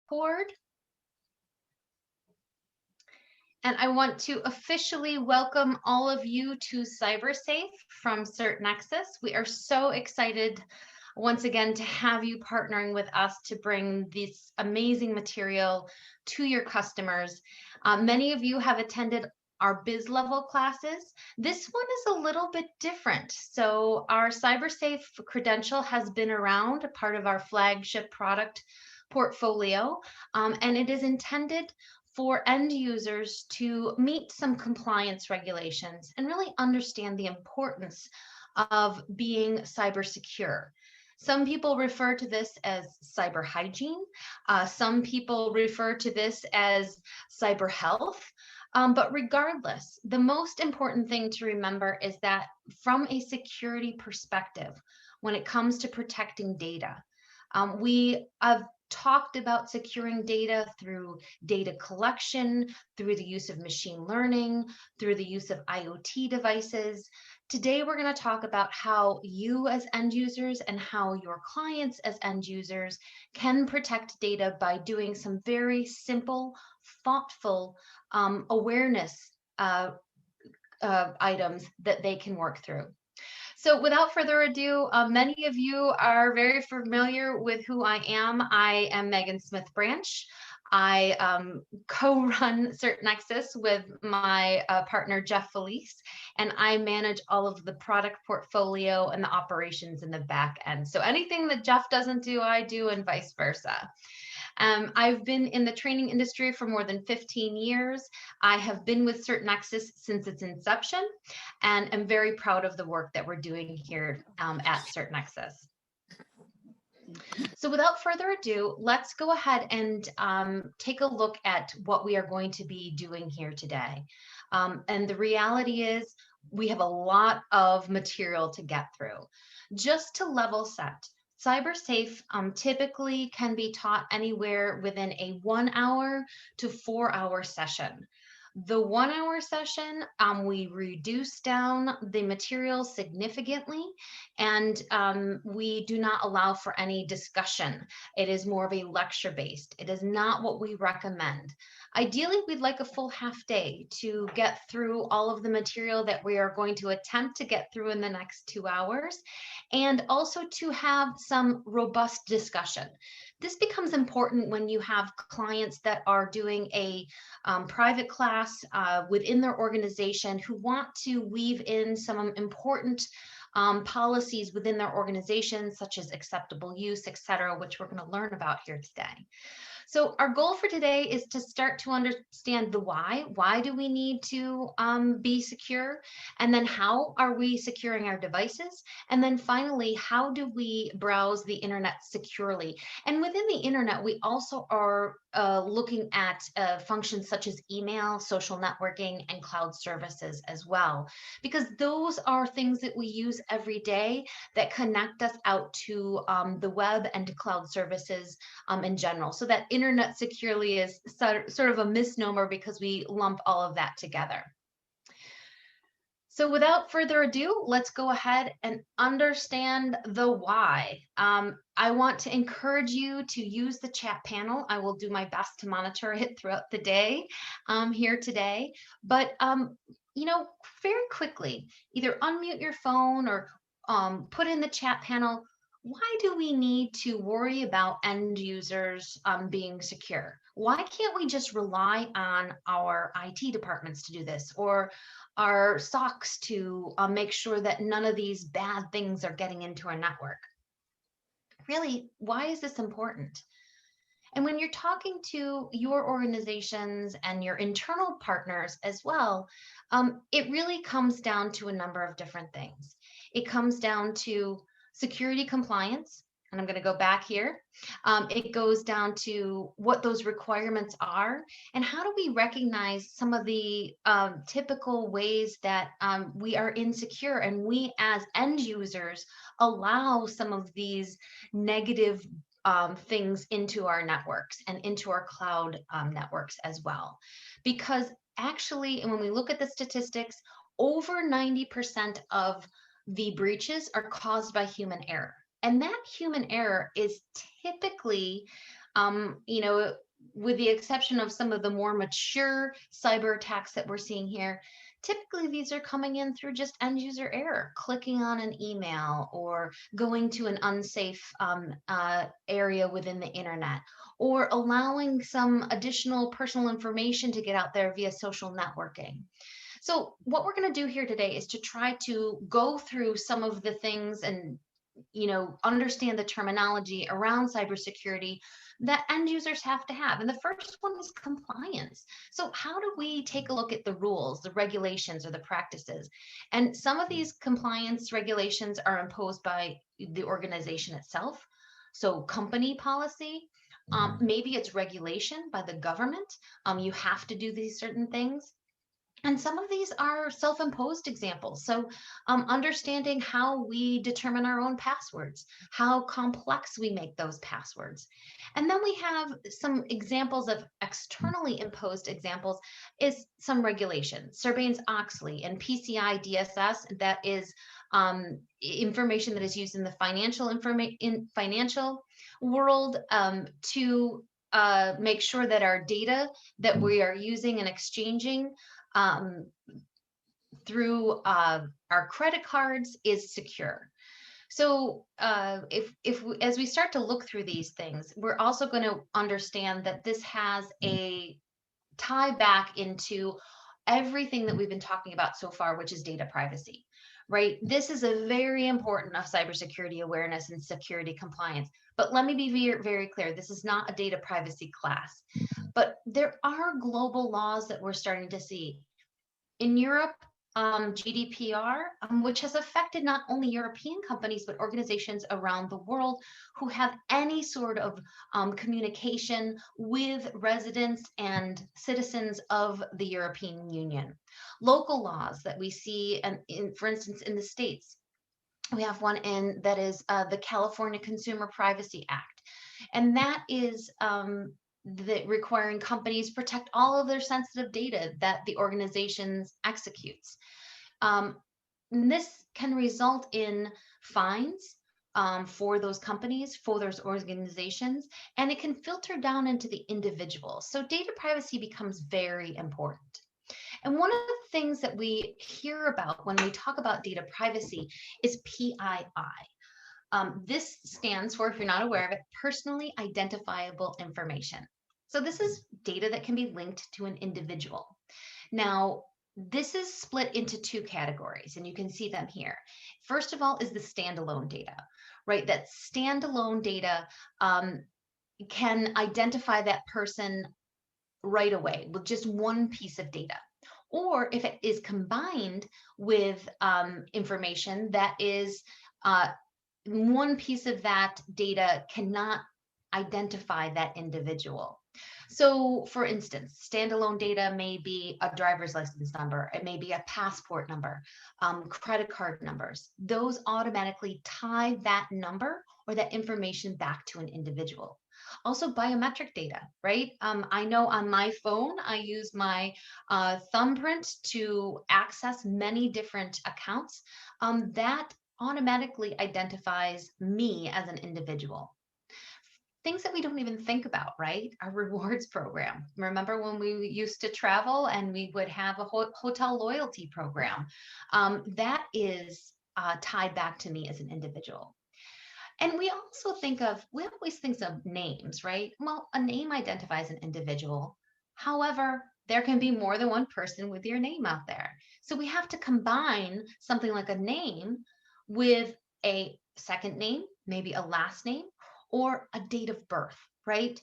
board. And I want to officially welcome all of you to CyberSafe from CertNexus. We are so excited once again to have you partnering with us to bring this amazing material to your customers. Many of you have attended our biz level classes. This one is a little bit different. So our CyberSafe credential has been around, a part of our flagship product portfolio, and it is intended for end users to meet some compliance regulations and really understand the importance of being cyber secure. Some people refer to this as cyber hygiene. Some people refer to this as cyber health. But regardless, the most important thing to remember is that from a security perspective, when it comes to protecting data, we have talked about securing data through data collection, through the use of machine learning, through the use of IoT devices. Today, we're going to talk about how you as end users and how your clients as end users can protect data by doing some very simple, thoughtful awareness items that they can work through. So without further ado, many of you are very familiar with who I am. I am Megan Smith Branch. I co-run CertNexus with my partner, Jeff Felice, and I manage all of the product portfolio and the operations in the back end. So anything that Jeff doesn't do, I do, and vice versa. I've been in the training industry for more than 15 years. I have been with CertNexus since its inception, and I'm very proud of the work that we're doing here at CertNexus. So without further ado, let's go ahead and take a look at what we are going to be doing here today. And the reality is we have a lot of material to get through. Just to level set, CyberSafe typically can be taught anywhere within a 1 hour to 4 hour session. The 1 hour session, we reduce down the material significantly, and we do not allow for any discussion. It is more of a lecture based. It is not what we recommend. Ideally, we'd like a full half day to get through all of the material that we are going to attempt to get through in the next 2 hours, and also to have some robust discussion. This becomes important when you have clients that are doing a private class within their organization who want to weave in some important policies within their organization, such as acceptable use, et cetera, which we're going to learn about here today. So our goal for today is to start to understand the why. Why do we need to be secure? And then how are we securing our devices? And then finally, how do we browse the internet securely? And within the internet, we also are looking at functions such as email, social networking, and cloud services as well, because those are things that we use every day that connect us out to the web and to cloud services in general. So that internet securely is sort of a misnomer because we lump all of that together. So without further ado, let's go ahead and understand the why. I want to encourage you to use the chat panel. I will do my best to monitor it throughout the day here today. But, you know, very quickly, either unmute your phone or put in the chat panel, why do we need to worry about end users being secure? Why can't we just rely on our IT departments to do this, or our SOCs to make sure that none of these bad things are getting into our network? Really, why is this important? And when you're talking to your organizations and your internal partners as well, it really comes down to a number of different things. It comes down to security compliance, and I'm going to go back here. It goes down to what those requirements are, and how do we recognize some of the typical ways that we are insecure, and we as end users allow some of these negative things into our networks and into our cloud networks as well. Because actually, and when we look at the statistics, over 90% of the breaches are caused by human error. And that human error is typically You know, with the exception of some of the more mature cyber attacks that we're seeing here, typically these are coming in through just end user error, clicking on an email or going to an unsafe area within the internet, or allowing some additional personal information to get out there via social networking. So what we're going to do here today is to try to go through some of the things and understand the terminology around cybersecurity that end users have to have. And the first one is compliance. So how do we take a look at the rules, the regulations, or the practices? And some of these compliance regulations are imposed by the organization itself. So company policy, maybe it's regulation by the government. You have to do these certain things. And some of these are self-imposed examples. So understanding how we determine our own passwords, how complex we make those passwords. And then we have some examples of externally imposed examples is some regulation, Sarbanes-Oxley and PCI DSS, that is information that is used in the financial world to make sure that our data that we are using and exchanging um, through our credit cards is secure. So as we start to look through these things, we're also going to understand that this has a tie back into everything that we've been talking about so far, which is data privacy, right? This is a very important of cybersecurity awareness and security compliance. But let me be very, very clear. This is not a data privacy class, but there are global laws that we're starting to see. In Europe, GDPR, which has affected not only European companies, but organizations around the world who have any sort of communication with residents and citizens of the European Union. Local laws that we see, and for instance, in the States, we have one in that is the California Consumer Privacy Act. And that is requiring companies protect all of their sensitive data that the organizations executes. This can result in fines for those companies, for those organizations, and it can filter down into the individual. So data privacy becomes very important. And one of the things that we hear about when we talk about data privacy is PII. This stands for, if you're not aware of it, personally identifiable information. So this is data that can be linked to an individual. Now, this is split into two categories, and you can see them here. First of all is the standalone data, right? That standalone data can identify that person right away with just one piece of data. Or if it is combined with information that is one piece of that data cannot identify that individual. So for instance, standalone data may be a driver's license number, it may be a passport number, credit card numbers. Those automatically tie that number or that information back to an individual. Also biometric data, right? I know on my phone, I use my thumbprint to access many different accounts. That automatically identifies me as an individual. Things that we don't even think about, right? Our rewards program. Remember when we used to travel and we would have a hotel loyalty program? That is tied back to me as an individual. And we always think of names, right? Well, a name identifies an individual. However, there can be more than one person with your name out there. So we have to combine something like a name with a second name, maybe a last name, or a date of birth, right?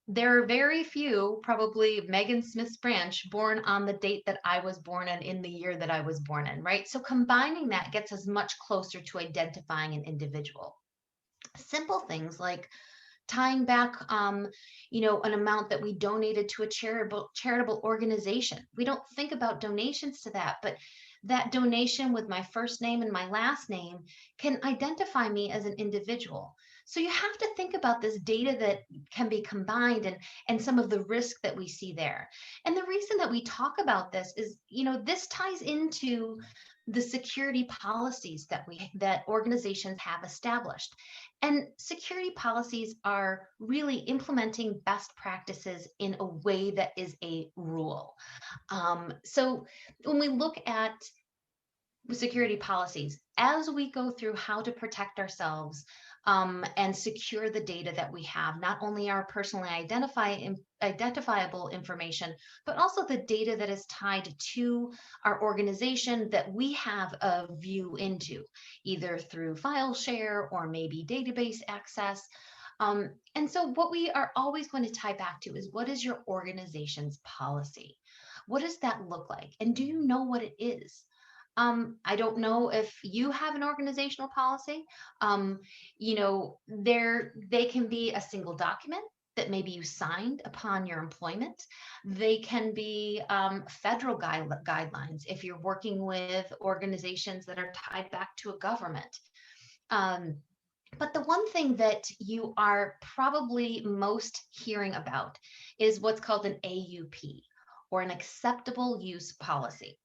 There are very few, probably Megan Smith's branch, born on the date that I was born in the year that I was born in, right? So combining that gets us much closer to identifying an individual. Simple things like tying back an amount that we donated to a charitable organization. We don't think about donations to that, but that donation with my first name and my last name can identify me as an individual. So you have to think about this data that can be combined and some of the risk that we see there. And the reason that we talk about this is, this ties into the security policies that organizations have established. And security policies are really implementing best practices in a way that is a rule. So when we look at security policies, as we go through how to protect ourselves and secure the data that we have, not only our personally identifiable information, but also the data that is tied to our organization that we have a view into, either through file share or maybe database access. And so what we are always going to tie back to is, what is your organization's policy? What does that look like? And do you know what it is? I don't know if you have an organizational policy. They can be a single document that maybe you signed upon your employment. They can be federal guidelines if you're working with organizations that are tied back to a government. Um, but the one thing that you are probably most hearing about is what's called an AUP, or an acceptable use policy.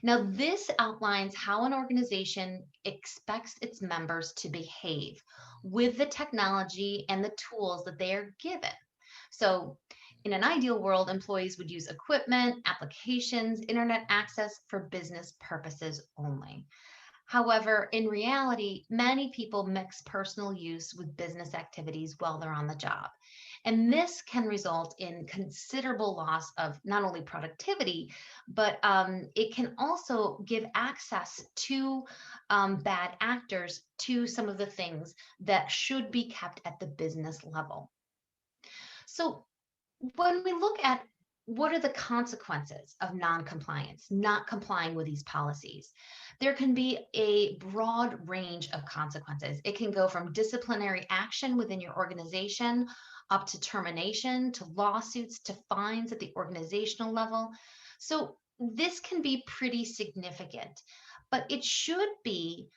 Now, this outlines how an organization expects its members to behave with the technology and the tools that they are given. So, in an ideal world, employees would use equipment, applications, internet access for business purposes only. However, in reality, many people mix personal use with business activities while they're on the job. And this can result in considerable loss of not only productivity, but it can also give access to bad actors to some of the things that should be kept at the business level. So when we look at what are the consequences of non-compliance, not complying with these policies, there can be a broad range of consequences. It can go from disciplinary action within your organization up to termination, to lawsuits, to fines at the organizational level. So this can be pretty significant, but it should be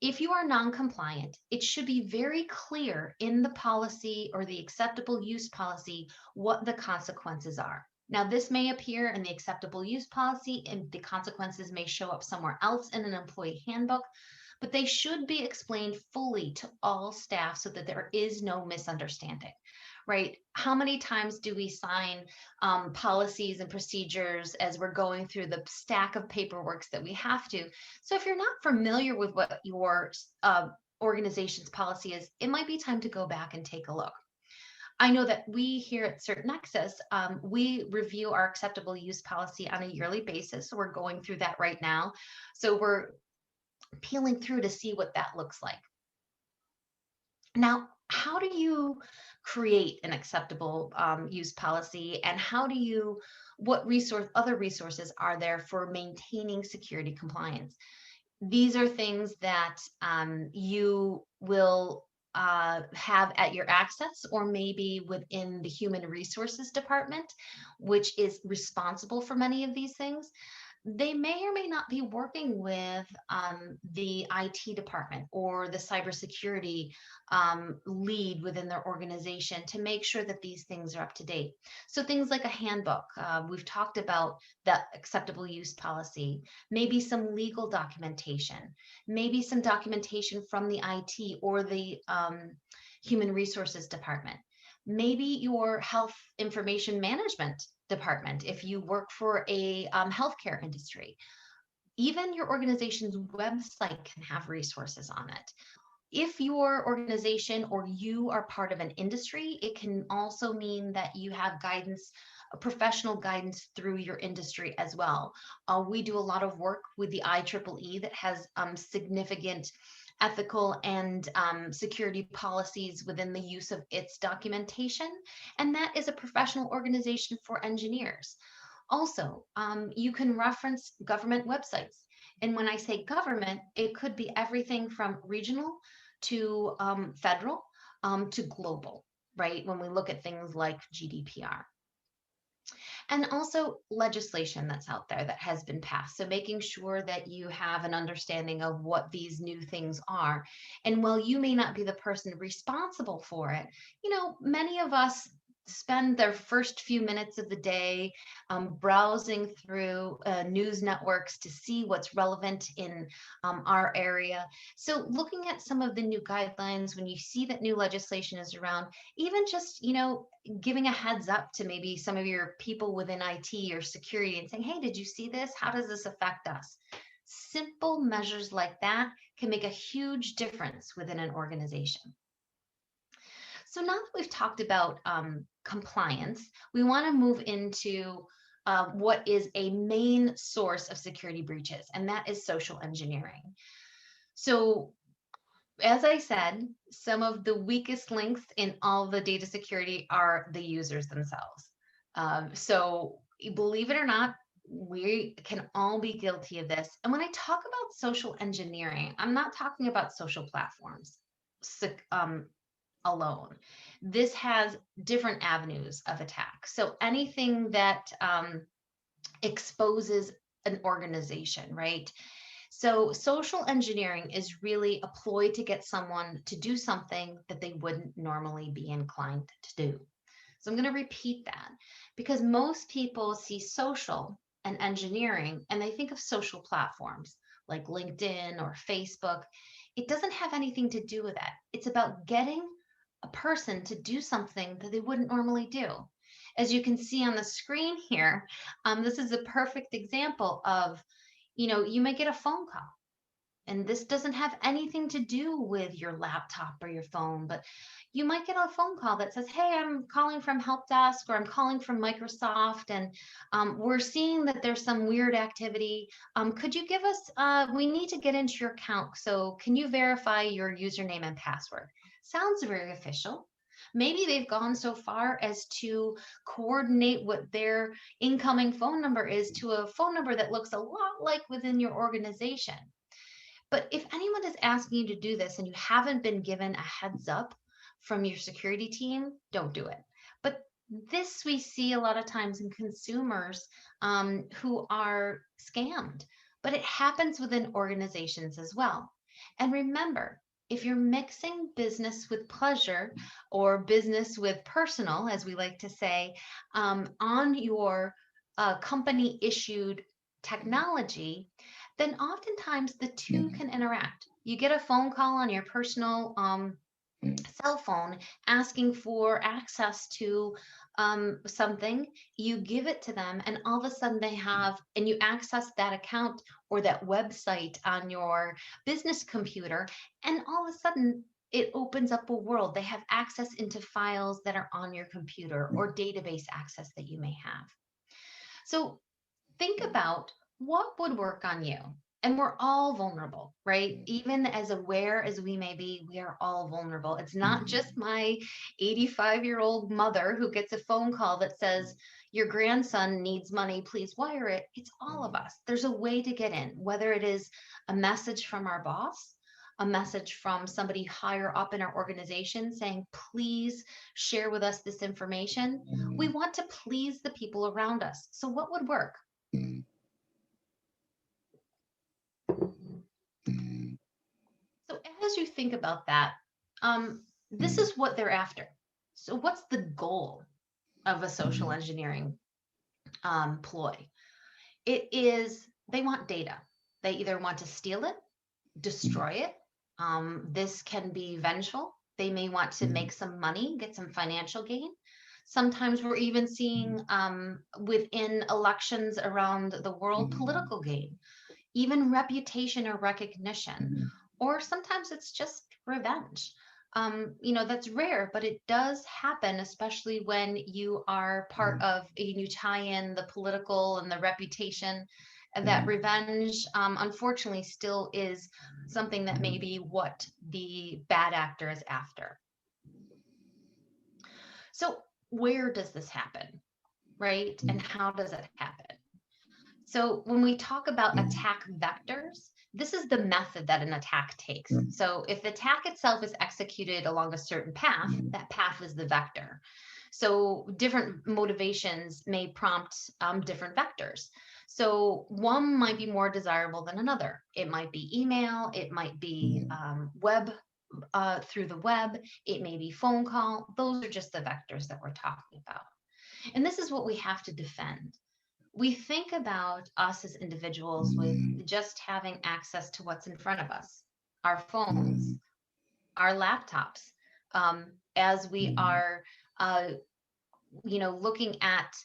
if you are non-compliant, it should be very clear in the policy or the acceptable use policy what the consequences are. Now, this may appear in the acceptable use policy, and the consequences may show up somewhere else in an employee handbook, but they should be explained fully to all staff so that there is no misunderstanding, right? How many times do we sign policies and procedures as we're going through the stack of paperworks that we have to? So if you're not familiar with what your organization's policy is, it might be time to go back and take a look. I know that we here at CertNexus, we review our acceptable use policy on a yearly basis. So we're going through that right now. So we're peeling through to see what that looks like. Now, how do you create an acceptable use policy, and what other resources are there for maintaining security compliance? These are things that you will have at your access, or maybe within the human resources department, which is responsible for many of these things. They may or may not be working with the IT department or the cybersecurity lead within their organization to make sure that these things are up to date. So things like a handbook, we've talked about that acceptable use policy, maybe some legal documentation, maybe some documentation from the IT or the human resources department. Maybe your health information management department, if you work for a healthcare industry. Even your organization's website can have resources on it. If your organization or you are part of an industry, it can also mean that you have guidance, professional guidance through your industry as well. We do a lot of work with the IEEE that has significant ethical and security policies within the use of its documentation, and that is a professional organization for engineers. Also, you can reference government websites. And when I say government, it could be everything from regional to federal to global, right? When we look at things like GDPR. And also legislation that's out there that has been passed. So making sure that you have an understanding of what these new things are. And while you may not be the person responsible for it, many of us spend their first few minutes of the day browsing through news networks to see what's relevant in our area. So looking at some of the new guidelines, when you see that new legislation is around, even just, giving a heads up to maybe some of your people within IT or security and saying, hey, did you see this? How does this affect us? Simple measures like that can make a huge difference within an organization. So now that we've talked about compliance, we want to move into what is a main source of security breaches, and that is social engineering. So as I said, some of the weakest links in all the data security are the users themselves. So believe it or not, we can all be guilty of this. And when I talk about social engineering, I'm not talking about social platforms alone. This has different avenues of attack. So anything that exposes an organization, right? So social engineering is really a ploy to get someone to do something that they wouldn't normally be inclined to do. So I'm going to repeat that because most people see social and engineering and they think of social platforms like LinkedIn or Facebook. It doesn't have anything to do with that. It's about getting a person to do something that they wouldn't normally do. As you can see on the screen here, this is a perfect example of, you might get a phone call. And this doesn't have anything to do with your laptop or your phone, but you might get a phone call that says, hey, I'm calling from help desk or I'm calling from Microsoft and we're seeing that there's some weird activity. Could you give us, we need to get into your account. So can you verify your username and password? Sounds very official. Maybe they've gone so far as to coordinate what their incoming phone number is to a phone number that looks a lot like within your organization. But if anyone is asking you to do this and you haven't been given a heads up from your security team, don't do it. But this we see a lot of times in consumers who are scammed, but it happens within organizations as well. And remember, if you're mixing business with pleasure or business with personal, as we like to say, on your company issued technology, then oftentimes the two can interact. You get a phone call on your personal cell phone asking for access to something, you give it to them, and all of a sudden they have, and you access that account or that website on your business computer, and all of a sudden it opens up a world. They have access into files that are on your computer or database access that you may have. So think about what would work on you. And we're all vulnerable, right? Even as aware as we may be, we are all vulnerable. It's not just my 85-year-old mother who gets a phone call that says, your grandson needs money, please wire it. It's all of us. There's a way to get in, whether it is a message from our boss, a message from somebody higher up in our organization saying, please share with us this information. We want to please the people around us. So what would work? So as you think about that, this is what they're after. So what's the goal of a social engineering ploy? It is, they want data. They either want to steal it, destroy it. This can be vengeful. They may want to make some money, get some financial gain. Sometimes we're even seeing within elections around the world political gain, even reputation or recognition, or sometimes it's just revenge. That's rare, but it does happen, especially when you are part of, you tie in the political and the reputation. And that revenge, unfortunately, still is something that may be what the bad actor is after. So where does this happen, right? And how does it happen? So when we talk about attack vectors, this is the method that an attack takes. So if the attack itself is executed along a certain path, that path is the vector. So different motivations may prompt different vectors. So one might be more desirable than another. It might be email, it might be web, through the web, it may be phone call. Those are just the vectors that we're talking about. And this is what we have to defend. We think about us as individuals with just having access to what's in front of us, our phones, our laptops, as we are, uh, looking at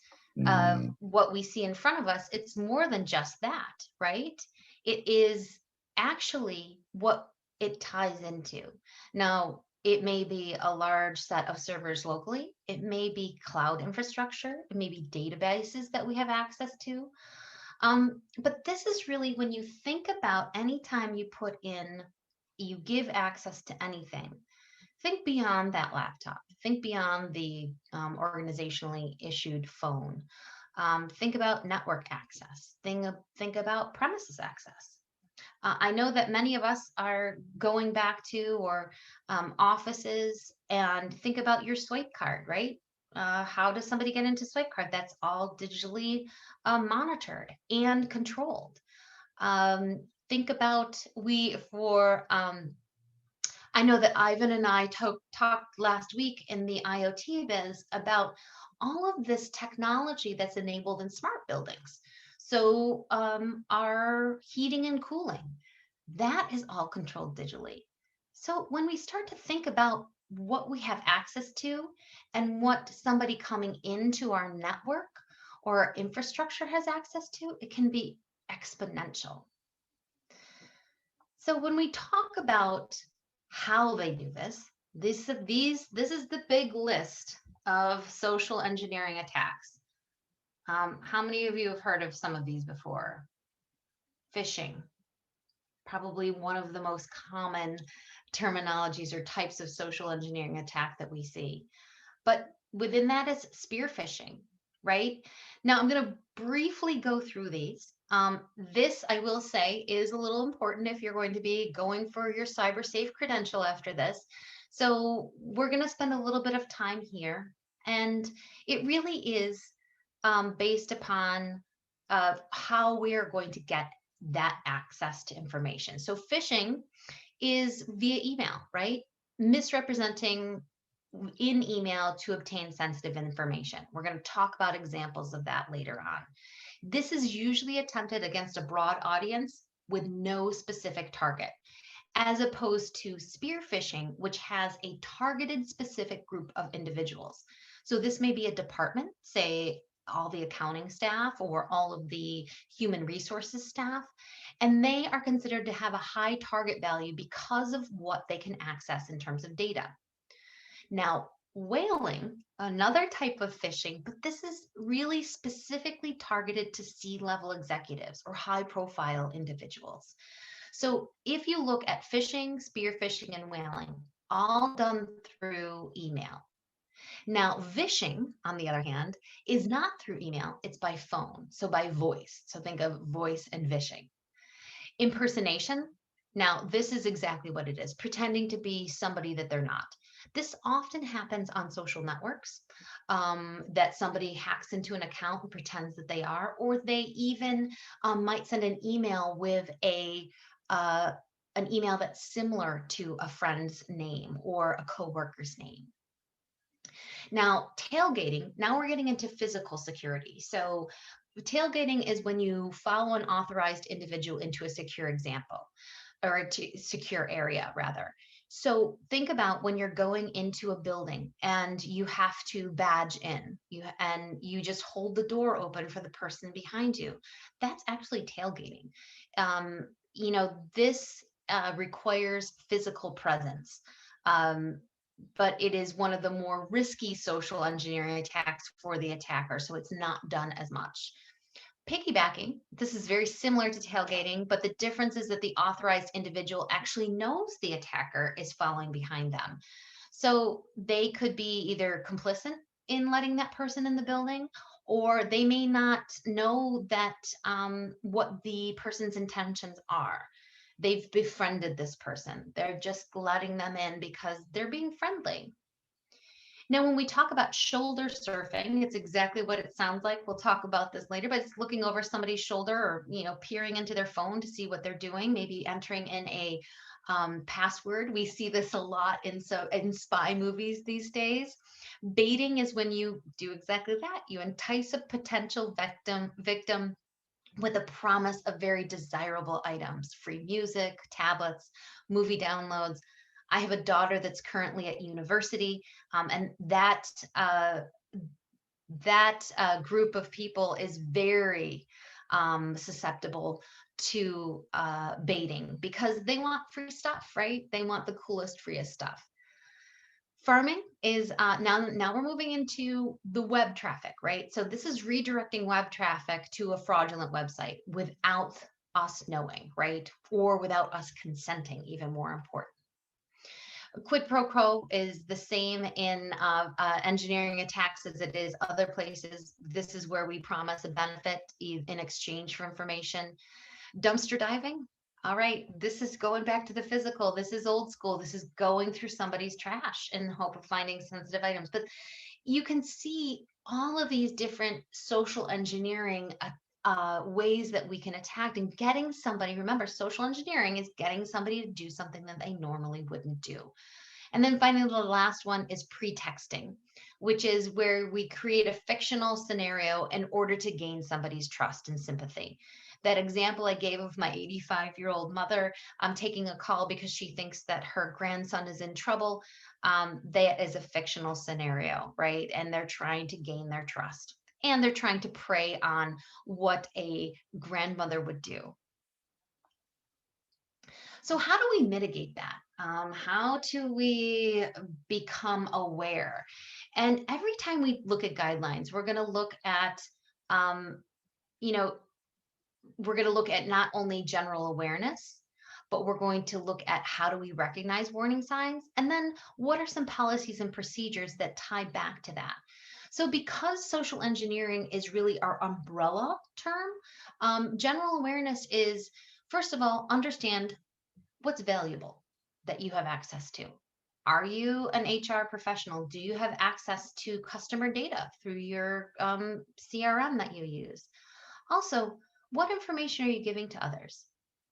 what we see in front of us. It's more than just that, right? It is actually what it ties into. Now, it may be a large set of servers locally. It may be cloud infrastructure. It may be databases that we have access to. But this is really when you think about any time you give access to anything, think beyond that laptop, think beyond the organizationally issued phone. Think about network access, think about premises access. I know that many of us are going back to or offices and think about your swipe card, right? How does somebody get into swipe card? That's all digitally monitored and controlled. Think about I know that Ivan and I talked last week in the IoT biz about all of this technology that's enabled in smart buildings. So our heating and cooling, that is all controlled digitally. So when we start to think about what we have access to and what somebody coming into our network or our infrastructure has access to, it can be exponential. So when we talk about how they do this is the big list of social engineering attacks. How many of you have heard of some of these before? Phishing, probably one of the most common terminologies or types of social engineering attack that we see. But within that is spear phishing, right? Now I'm going to briefly go through these. This, I will say, is a little important if you're going to be going for your CyberSafe credential after this. So we're going to spend a little bit of time here. And it really is based upon how we are going to get that access to information. So phishing is via email, right? Misrepresenting in email to obtain sensitive information. We're going to talk about examples of that later on. This is usually attempted against a broad audience with no specific target, as opposed to spear phishing, which has a targeted specific group of individuals. So this may be a department, say all the accounting staff or all of the human resources staff, and they are considered to have a high target value because of what they can access in terms of data. Now, whaling, another type of phishing, but this is really specifically targeted to C-level executives or high-profile individuals. So if you look at phishing, spear phishing, and whaling, all done through email. Now, vishing, on the other hand, is not through email, it's by phone, so by voice. So think of voice and vishing. Impersonation, now this is exactly what it is, pretending to be somebody that they're not. This often happens on social networks, that somebody hacks into an account and pretends that they are, or they even might send an email with an email that's similar to a friend's name or a coworker's name. Now, tailgating, now we're getting into physical security. So tailgating is when you follow an authorized individual into a secure example or a secure area rather. So think about when you're going into a building and you have to badge in and you just hold the door open for the person behind you. That's actually tailgating. This requires physical presence. But it is one of the more risky social engineering attacks for the attacker, so it's not done as much. Piggybacking, this is very similar to tailgating, but the difference is that the authorized individual actually knows the attacker is following behind them. So they could be either complicit in letting that person in the building, or they may not know that what the person's intentions are. They've befriended this person. They're just letting them in because they're being friendly. Now, when we talk about shoulder surfing, it's exactly what it sounds like. We'll talk about this later, but it's looking over somebody's shoulder or, peering into their phone to see what they're doing, maybe entering in a password. We see this a lot in spy movies these days. Baiting is when you do exactly that. You entice a potential victim with a promise of very desirable items, free music, tablets, movie downloads. I have a daughter that's currently at university, and that group of people is very susceptible to baiting because they want free stuff, right? They want the coolest, freest stuff. Farming is now we're moving into the web traffic, right? So this is redirecting web traffic to a fraudulent website without us knowing, right? Or without us consenting, even more important. Quid pro quo is the same in engineering attacks as it is other places. This is where we promise a benefit in exchange for information. Dumpster diving. All right, this is going back to the physical. This is old school. This is going through somebody's trash in the hope of finding sensitive items. But you can see all of these different social engineering ways that we can attack and getting somebody. Remember, social engineering is getting somebody to do something that they normally wouldn't do. And then finally, the last one is pretexting, which is where we create a fictional scenario in order to gain somebody's trust and sympathy. That example I gave of my 85-year-old mother taking a call because she thinks that her grandson is in trouble, that is a fictional scenario, right? And they're trying to gain their trust. And they're trying to prey on what a grandmother would do. So how do we mitigate that? How do we become aware? And every time we look at guidelines, we're going to look at, you know, we're going to look at not only general awareness, but we're going to look at how do we recognize warning signs? And then what are some policies and procedures that tie back to that? So because social engineering is really our umbrella term, general awareness is, first of all, understand what's valuable that you have access to. Are you an HR professional? Do you have access to customer data through your CRM that you use? Also, what information are you giving to others?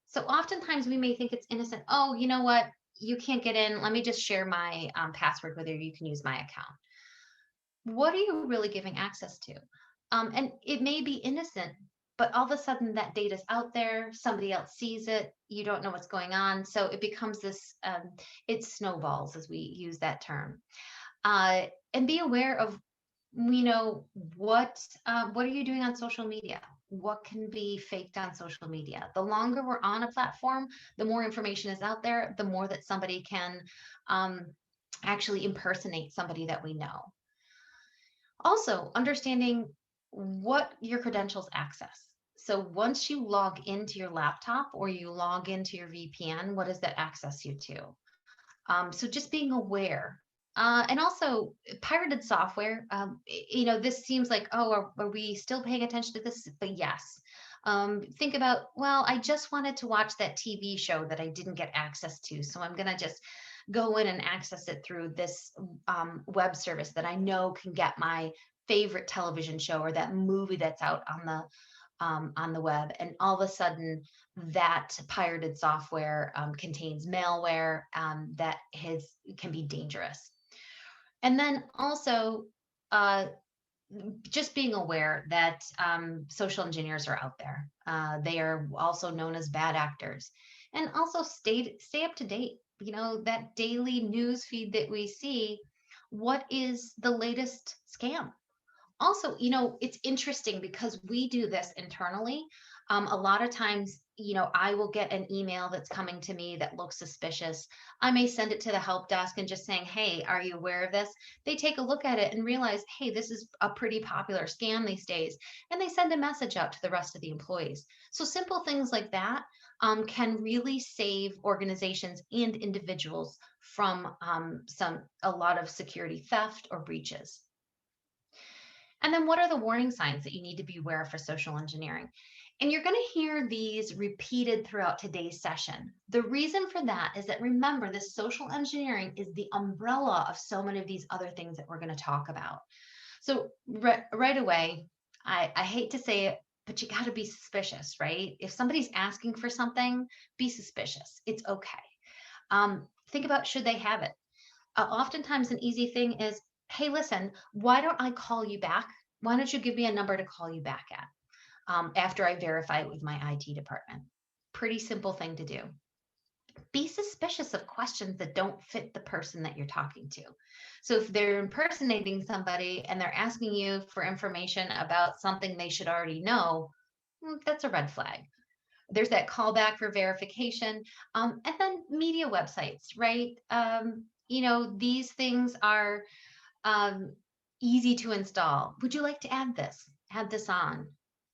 So oftentimes we may think it's innocent. Oh, you know what? You can't get in. Let me just share my password with you. You can use my account. What are you really giving access to? And it may be innocent, but all of a sudden that data's out there, somebody else sees it, you don't know what's going on. So it becomes this, it snowballs as we use that term. And be aware of, what are you doing on social media? What can be faked on social media? The longer we're on a platform, the more information is out there, the more that somebody can actually impersonate somebody that we know. Also, understanding what your credentials access. So once you log into your laptop or you log into your VPN, what does that access you to? So just being aware. And also pirated software, this seems like, oh, are we still paying attention to this? But yes. Think about, well, I just wanted to watch that TV show that I didn't get access to. So I'm going to just go in and access it through this web service that I know can get my favorite television show or that movie that's out on the web. And all of a sudden, that pirated software contains malware that can be dangerous. And then also, just being aware that social engineers are out there. They are also known as bad actors. And also stay up to date. That daily news feed that we see, what is the latest scam? Also, it's interesting because we do this internally. A lot of times, I will get an email that's coming to me that looks suspicious. I may send it to the help desk and just saying, hey, are you aware of this? They take a look at it and realize, hey, this is a pretty popular scam these days. And they send a message out to the rest of the employees. So simple things like that can really save organizations and individuals from a lot of security theft or breaches. And then what are the warning signs that you need to be aware of for social engineering? And you're going to hear these repeated throughout today's session. The reason for that is that, remember, this social engineering is the umbrella of so many of these other things that we're going to talk about. So right away, I hate to say it, but you got to be suspicious, right? If somebody's asking for something, be suspicious. It's okay. Think about, should they have it? Oftentimes an easy thing is, hey, listen, why don't I call you back? Why don't you give me a number to call you back at? After I verify it with my IT department. Pretty simple thing to do. Be suspicious of questions that don't fit the person that you're talking to. So if they're impersonating somebody and they're asking you for information about something they should already know, that's a red flag. There's that callback for verification. And then media websites, right? These things are easy to install. Would you like to add this? Add this on.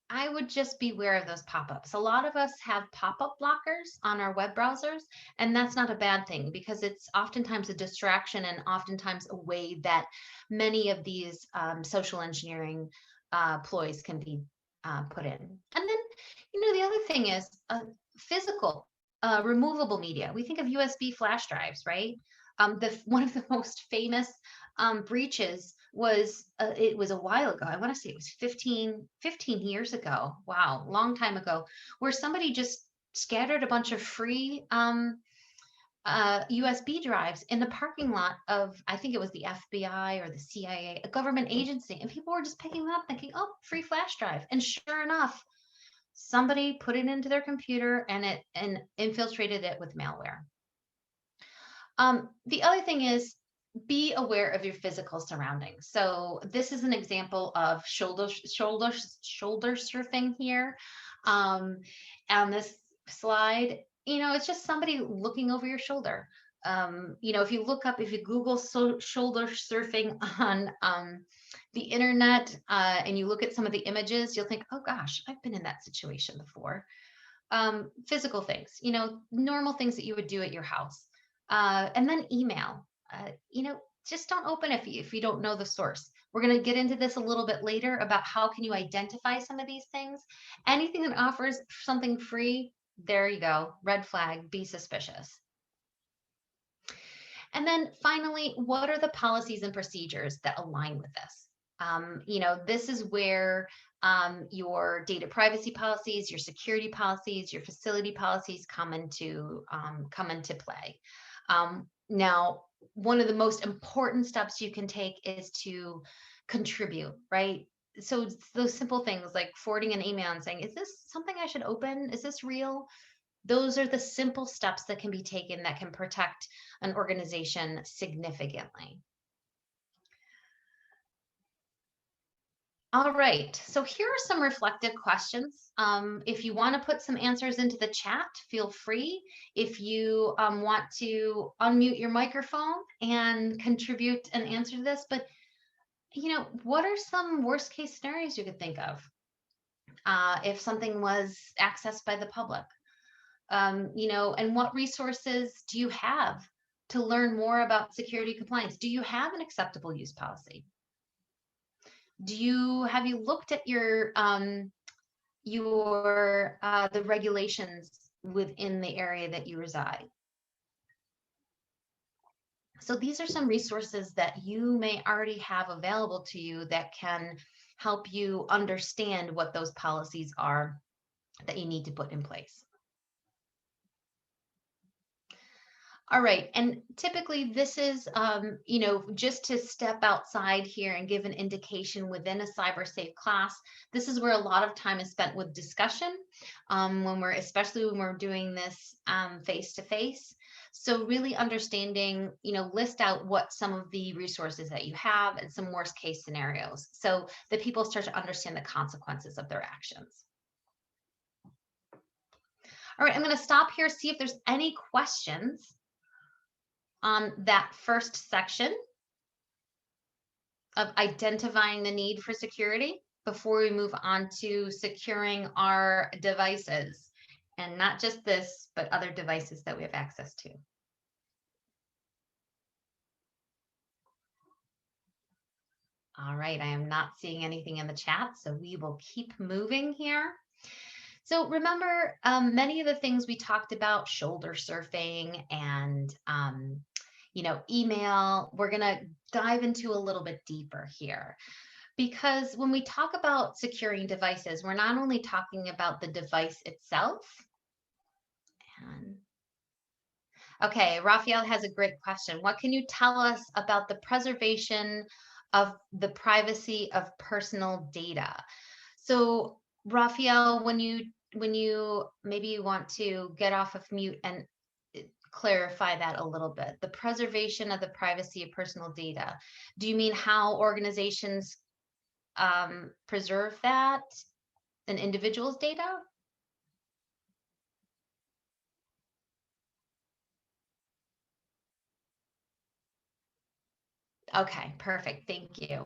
I would just be aware of those pop-ups. A lot of us have pop-up blockers on our web browsers, and that's not a bad thing because it's oftentimes a distraction and oftentimes a way that many of these social engineering ploys can be put in. And then, the other thing is physical, removable media. We think of USB flash drives, right? One of the most famous breaches was it was a while ago. I want to say it was 15 years ago. Wow, long time ago, where somebody just scattered a bunch of free USB drives in the parking lot of, I think it was the FBI or the CIA, a government agency, and people were just picking them up thinking, oh, free flash drive. And sure enough, somebody put it into their computer and infiltrated it with malware. The other thing is, be aware of your physical surroundings. So this is an example of shoulder surfing here. On this slide, it's just somebody looking over your shoulder. If you Google shoulder surfing on the internet and you look at some of the images, you'll think, oh gosh, I've been in that situation before. Physical things, normal things that you would do at your house. And then email. Just don't open it if you don't know the source. We're going to get into this a little bit later about how can you identify some of these things. Anything that offers something free, there you go, red flag, be suspicious. And then finally, what are the policies and procedures that align with this? This is where your data privacy policies, your security policies, your facility policies come into play. Now, one of the most important steps you can take is to contribute, right? So those simple things like forwarding an email and saying, is this something I should open? Is this real? Those are the simple steps that can be taken that can protect an organization significantly. All right, so here are some reflective questions. If you want to put some answers into the chat, feel free. If you want to unmute your microphone and contribute an answer to this, but what are some worst case scenarios you could think of if something was accessed by the public? And what resources do you have to learn more about security compliance? Do you have an acceptable use policy? Have you looked at the regulations within the area that you reside? So these are some resources that you may already have available to you that can help you understand what those policies are that you need to put in place. All right, and typically this is, just to step outside here and give an indication within a CyberSafe class. This is where a lot of time is spent with discussion, especially when we're doing this face-to-face. So really understanding, list out what some of the resources that you have and some worst case scenarios so that people start to understand the consequences of their actions. All right, I'm going to stop here, see if there's any questions on that first section of identifying the need for security before we move on to securing our devices, and not just this, but other devices that we have access to. All right, I am not seeing anything in the chat, so we will keep moving here. So remember, many of the things we talked about, shoulder surfing and email, we're gonna dive into a little bit deeper here. Because when we talk about securing devices, we're not only talking about the device itself. And okay, Raphael has a great question. What can you tell us about the preservation of the privacy of personal data? So, Raphael, when you maybe you want to get off of mute and clarify that a little bit. The preservation of the privacy of personal data. Do you mean how organizations preserve that, an individual's data? Okay, perfect. Thank you.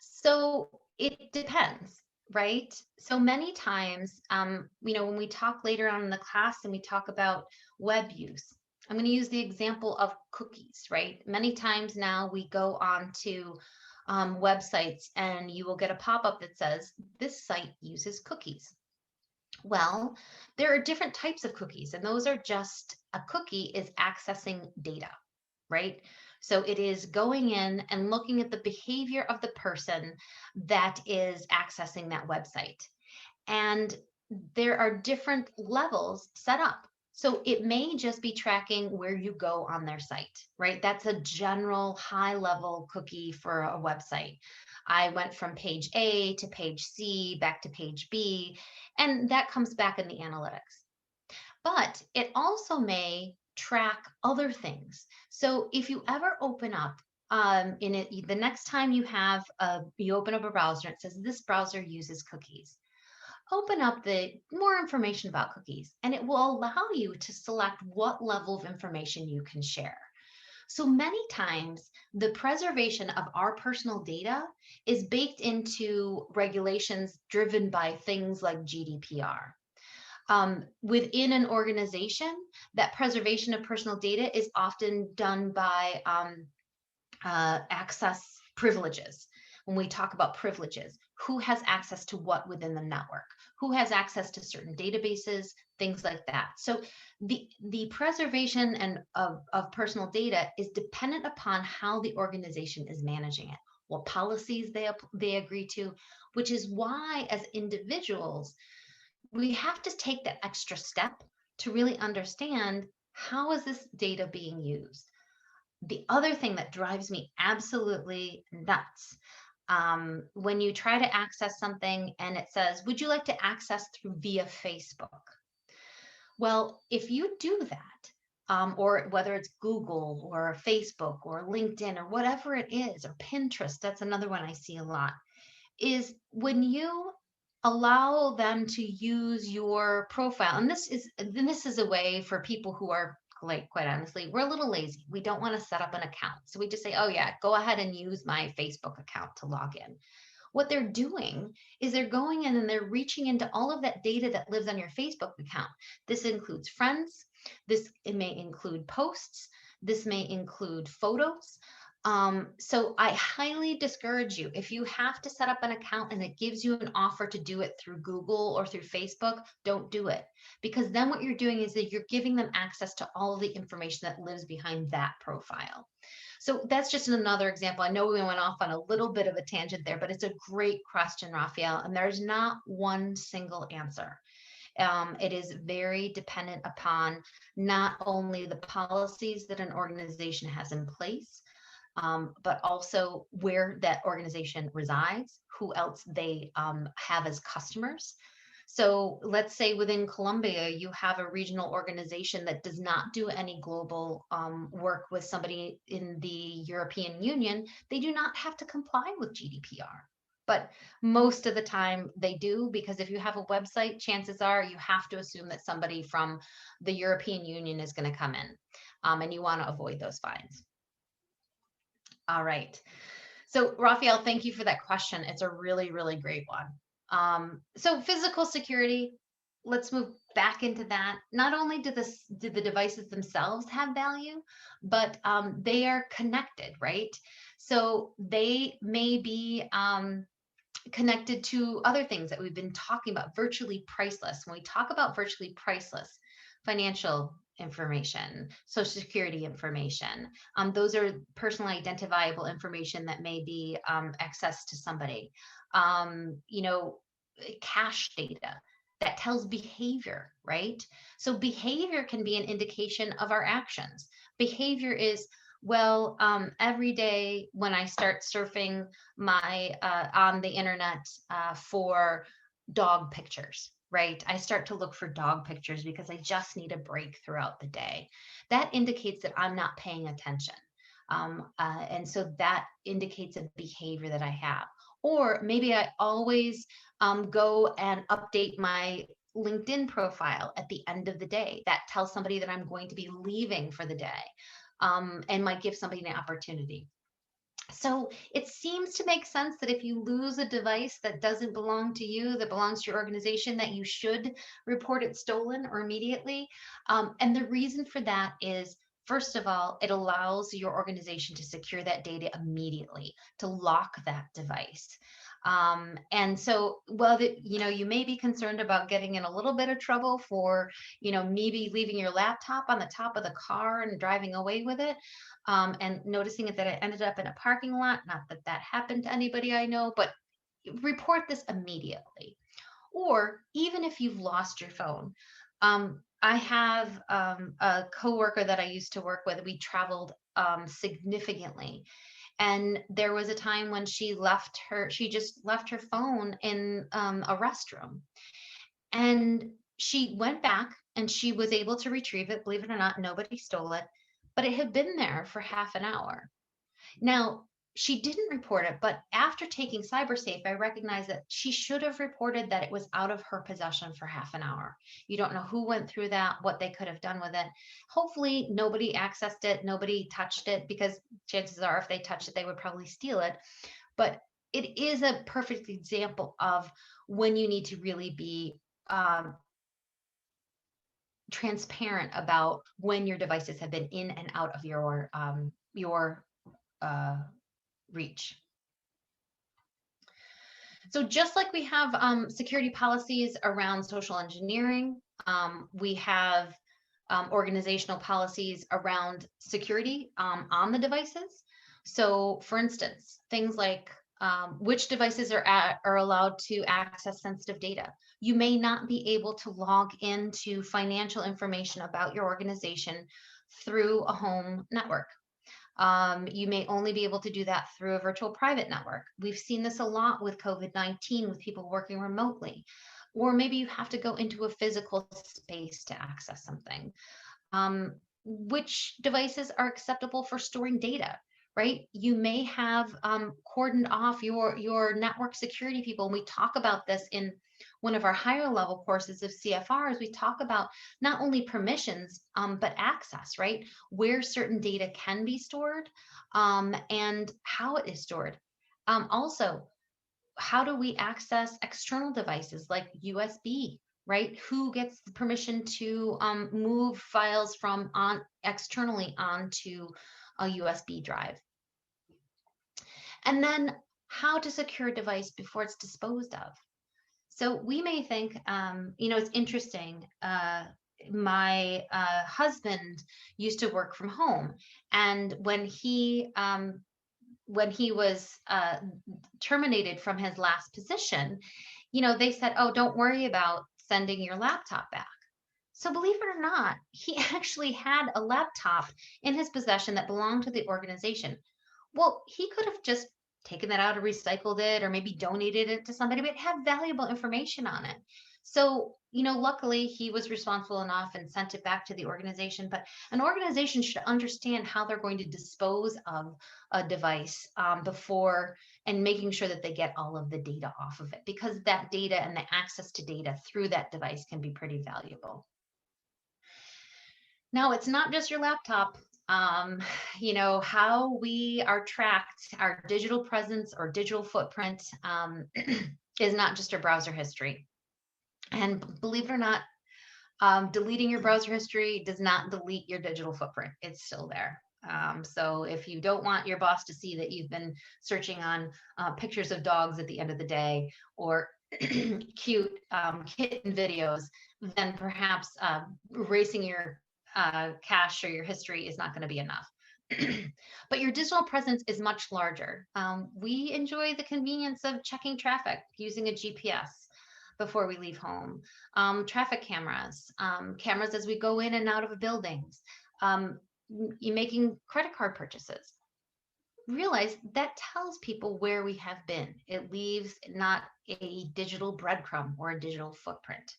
So it depends, right? So many times, when we talk later on in the class and we talk about web use, I'm going to use the example of cookies, right? Many times now we go on to websites and you will get a pop-up that says, this site uses cookies. Well, there are different types of cookies, and those are just a cookie is accessing data, right? So it is going in and looking at the behavior of the person that is accessing that website. And there are different levels set up. So it may just be tracking where you go on their site, right? That's a general high level cookie for a website. I went from page A to page C, back to page B, and that comes back in the analytics. But it also may track other things. So if you ever open up in it, the next time you open up a browser, it says this browser uses cookies. Open up the more information about cookies, and it will allow you to select what level of information you can share. So many times, the preservation of our personal data is baked into regulations driven by things like GDPR. Within an organization, that preservation of personal data is often done by access privileges. When we talk about privileges, who has access to what within the network, who has access to certain databases, things like that. So the preservation of personal data is dependent upon how the organization is managing it, what policies they agree to, which is why as individuals we have to take that extra step to really understand how is this data being used. The other thing that drives me absolutely nuts, when you try to access something and it says, would you like to access through via Facebook? Well, if you do that, or whether it's Google or Facebook or LinkedIn or whatever it is, or Pinterest, that's another one I see a lot, is when you allow them to use your profile, and this is a way for people who are, like, quite honestly, we're a little lazy. We don't want to set up an account. So we just say, oh yeah, go ahead and use my Facebook account to log in. What they're doing is they're going in and they're reaching into all of that data that lives on your Facebook account. This includes friends. It may include posts. This may include photos. So I highly discourage you, if you have to set up an account and it gives you an offer to do it through Google or through Facebook, don't do it. Because then what you're doing is that you're giving them access to all of the information that lives behind that profile. So that's just another example. I know we went off on a little bit of a tangent there, but it's a great question, Raphael, and there's not one single answer. It is very dependent upon not only the policies that an organization has in place, but also where that organization resides, who else they have as customers. So let's say within Colombia, you have a regional organization that does not do any global work with somebody in the European Union. They do not have to comply with GDPR. But most of the time they do, because if you have a website, chances are you have to assume that somebody from the European Union is going to come in, and you want to avoid those fines. All right. So Raphael, thank you for that question. It's a really, really great one. So physical security, let's move back into that. Not only do the devices themselves have value, but they are connected, right? So they may be connected to other things that we've been talking about, virtually priceless. When we talk about virtually priceless, financial information, social security information, those are personally identifiable information that may be accessed to somebody. You know, cash data that tells behavior, right? So behavior can be an indication of our actions. Behavior is, well, every day when I start surfing my on the internet for dog pictures, right? I start to look for dog pictures because I just need a break throughout the day. That indicates that I'm not paying attention. And so that indicates a behavior that I have. Or maybe I always go and update my LinkedIn profile at the end of the day. That tells somebody that I'm going to be leaving for the day, and might give somebody an opportunity. So it seems to make sense that if you lose a device that doesn't belong to you, that belongs to your organization, that you should report it stolen or immediately. And the reason for that is, first of all, it allows your organization to secure that data immediately, to lock that device. And so, well, you know, you may be concerned about getting in a little bit of trouble for, you know, maybe leaving your laptop on the top of the car and driving away with it, and noticing that it ended up in a parking lot. Not that that happened to anybody I know, but report this immediately. Or even if you've lost your phone, I have a coworker that I used to work with. We traveled significantly, and there was a time when she just left her phone in a restroom, and she went back and she was able to retrieve it. Believe it or not, nobody stole it, but it had been there for half an hour. Now, she didn't report it, but after taking CyberSafe, I recognized that she should have reported that it was out of her possession for half an hour. You don't know who went through that, what they could have done with it. Hopefully, nobody accessed it, nobody touched it, because chances are if they touched it, they would probably steal it. But it is a perfect example of when you need to really be transparent about when your devices have been in and out of your uh, reach. So just like we have security policies around social engineering, we have organizational policies around security on the devices. So for instance, things like which devices are allowed to access sensitive data. You may not be able to log into financial information about your organization through a home network. You may only be able to do that through a virtual private network. We've seen this a lot with COVID-19, with people working remotely. Or maybe you have to go into a physical space to access something. Which devices are acceptable for storing data, right? You may have cordoned off your network security people. And we talk about this in one of our higher level courses of CFRs. We talk about not only permissions, but access, right? Where certain data can be stored, and how it is stored. Also, how do we access external devices like USB, right? Who gets the permission to move files from externally onto a USB drive? And then how to secure a device before it's disposed of. So we may think, you know, it's interesting. My husband used to work from home, and when he was terminated from his last position, you know, they said, oh, don't worry about sending your laptop back. So believe it or not, he actually had a laptop in his possession that belonged to the organization. Well, he could have just taken that out or recycled it or maybe donated it to somebody, but it had valuable information on it. So, you know, luckily he was responsible enough and sent it back to the organization. But an organization should understand how they're going to dispose of a device before, and making sure that they get all of the data off of it, because that data and the access to data through that device can be pretty valuable. Now, it's not just your laptop. Um, you know, how we are tracked, our digital presence or digital footprint, is not just our browser history. And believe it or not, deleting your browser history does not delete your digital footprint. It's still there. So if you don't want your boss to see that you've been searching on pictures of dogs at the end of the day, or cute kitten videos, then perhaps erasing your cache or your history is not going to be enough. But your digital presence is much larger. We enjoy the convenience of checking traffic using a GPS before we leave home, traffic cameras, cameras as we go in and out of buildings, you making credit card purchases. Realize that tells people where we have been. It leaves not a digital breadcrumb or a digital footprint.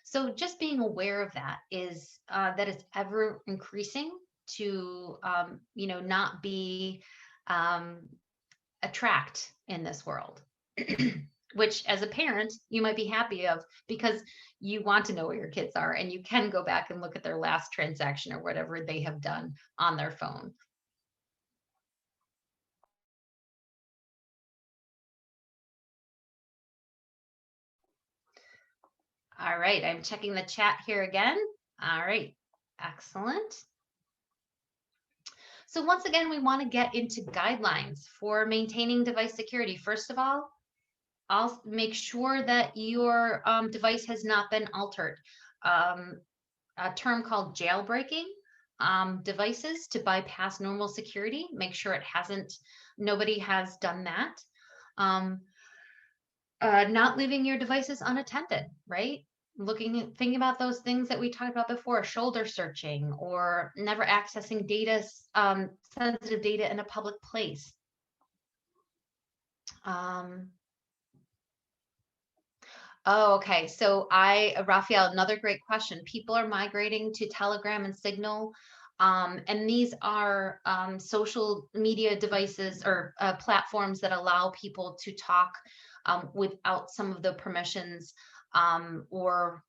So just being aware of that is that it's ever increasing to not be um, a tract in this world. Which as a parent you might be happy of, because you want to know where your kids are and you can go back and look at their last transaction or whatever they have done on their phone. All right, I'm checking the chat here again. All right, excellent. So once again, we want to get into guidelines for maintaining device security. First of all, I'll make sure that your device has not been altered. A term called jailbreaking devices to bypass normal security. Make sure it hasn't, nobody has done that. Not leaving your devices unattended, right? Thinking about those things that we talked about before, shoulder searching, or never accessing data, sensitive data in a public place. Oh, okay. So Raphael, another great question. People are migrating to Telegram and Signal. And these are social media devices or platforms that allow people to talk without some of the permissions or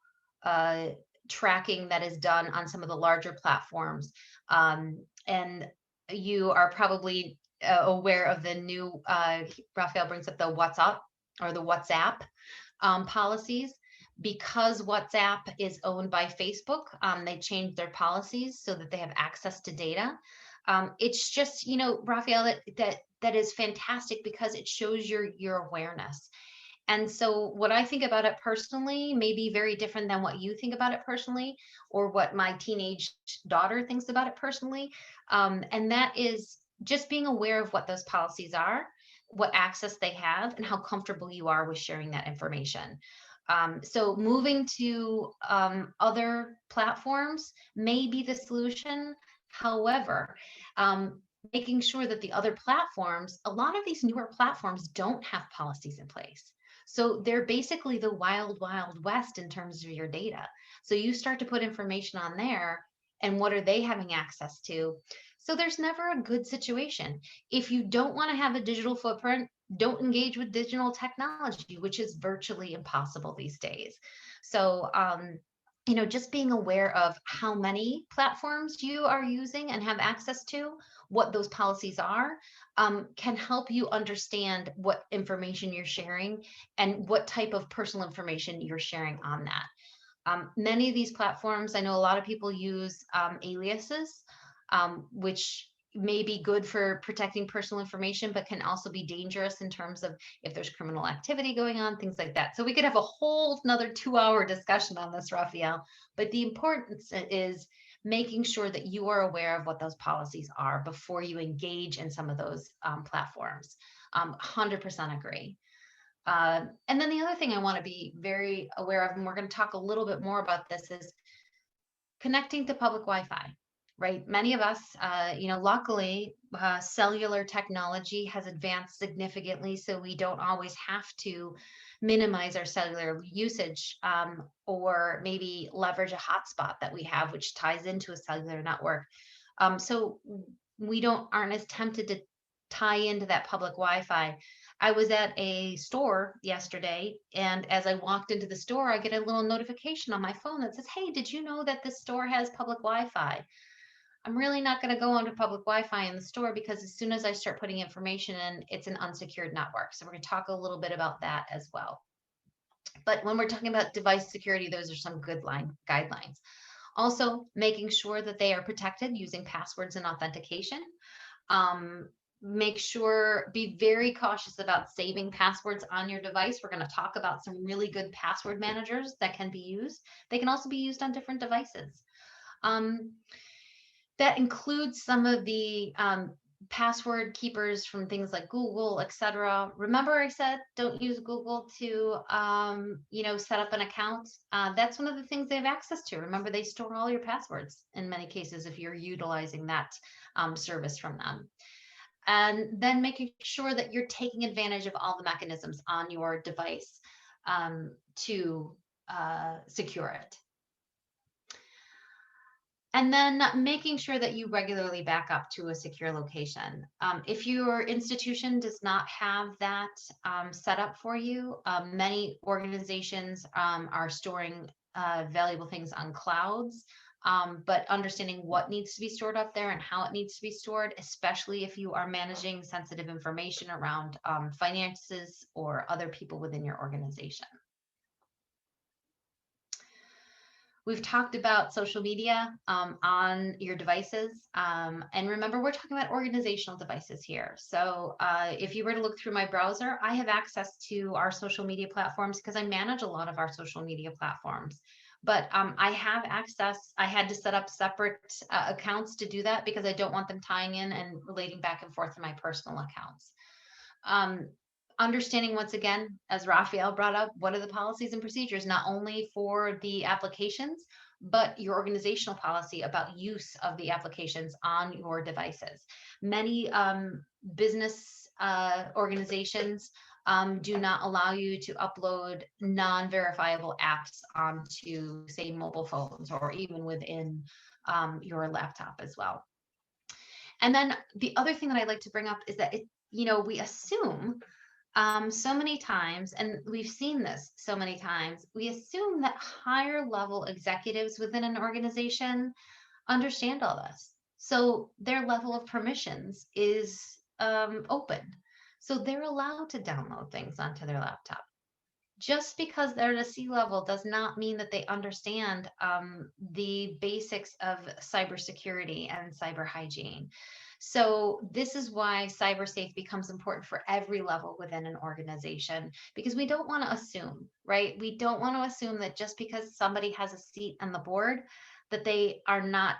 tracking that is done on some of the larger platforms. And you are probably aware of the new, Raphael brings up the WhatsApp or the WhatsApp policies. Because WhatsApp is owned by Facebook, they changed their policies so that they have access to data. It's just, Raphael, that is fantastic because it shows your awareness. And so what I think about it personally may be very different than what you think about it personally, or what my teenage daughter thinks about it personally. And that is just being aware of what those policies are, what access they have, and how comfortable you are with sharing that information. So moving to other platforms may be the solution. However, making sure that the other platforms, a lot of these newer platforms don't have policies in place. So they're basically the wild, wild west in terms of your data. So you start to put information on there, and what are they having access to? So there's never a good situation. If you don't want to have a digital footprint, don't engage with digital technology, which is virtually impossible these days. So, just being aware of how many platforms you are using and have access to, what those policies are, can help you understand what information you're sharing and what type of personal information you're sharing on that. Many of these platforms, I know a lot of people use aliases, which may be good for protecting personal information, but can also be dangerous in terms of if there's criminal activity going on, things like that. So we could have a whole another 2-hour discussion on this, Raphael, but the importance is making sure that you are aware of what those policies are before you engage in some of those platforms. 100% agree. And then the other thing I want to be very aware of, and we're going to talk a little bit more about this, is connecting to public Wi-Fi, right? Many of us, luckily, cellular technology has advanced significantly, so we don't always have to minimize our cellular usage, or maybe leverage a hotspot that we have, which ties into a cellular network. So we aren't as tempted to tie into that public Wi-Fi. I was at a store yesterday, and as I walked into the store, I get a little notification on my phone that says, "Hey, did you know that this store has public Wi-Fi?" I'm really not going to go onto public Wi-Fi in the store, because as soon as I start putting information in, it's an unsecured network. So we're going to talk a little bit about that as well. But when we're talking about device security, those are some good guidelines. Also, making sure that they are protected using passwords and authentication. Um, Make sure, be very cautious about saving passwords on your device. We're going to talk about some really good password managers that can be used. They can also be used on different devices. Um, that includes some of the password keepers from things like Google, etc. Remember, I said don't use Google to, set up an account. That's one of the things they have access to. Remember, they store all your passwords in many cases if you're utilizing that service from them. And then making sure that you're taking advantage of all the mechanisms on your device to secure it. And then making sure that you regularly back up to a secure location. If your institution does not have that set up for you, many organizations are storing valuable things on clouds, but understanding what needs to be stored up there and how it needs to be stored, especially if you are managing sensitive information around finances or other people within your organization. We've talked about social media on your devices. And remember, we're talking about organizational devices here. So if you were to look through my browser, I have access to our social media platforms because I manage a lot of our social media platforms. But I have access. I had to set up separate accounts to do that because I don't want them tying in and relating back and forth to my personal accounts. Understanding, once again, as Raphael brought up, what are the policies and procedures, not only for the applications, but your organizational policy about use of the applications on your devices. Many business organizations do not allow you to upload non-verifiable apps onto, say, mobile phones or even within your laptop as well. And then the other thing that I like to bring up is that we assume so many times, and we've seen this so many times, we assume that higher level executives within an organization understand all this. So their level of permissions is open. So they're allowed to download things onto their laptop. Just because they're at a C-level does not mean that they understand the basics of cybersecurity and cyber hygiene. So this is why CyberSafe becomes important for every level within an organization, because we don't want to assume, right? We don't want to assume that just because somebody has a seat on the board, that they are not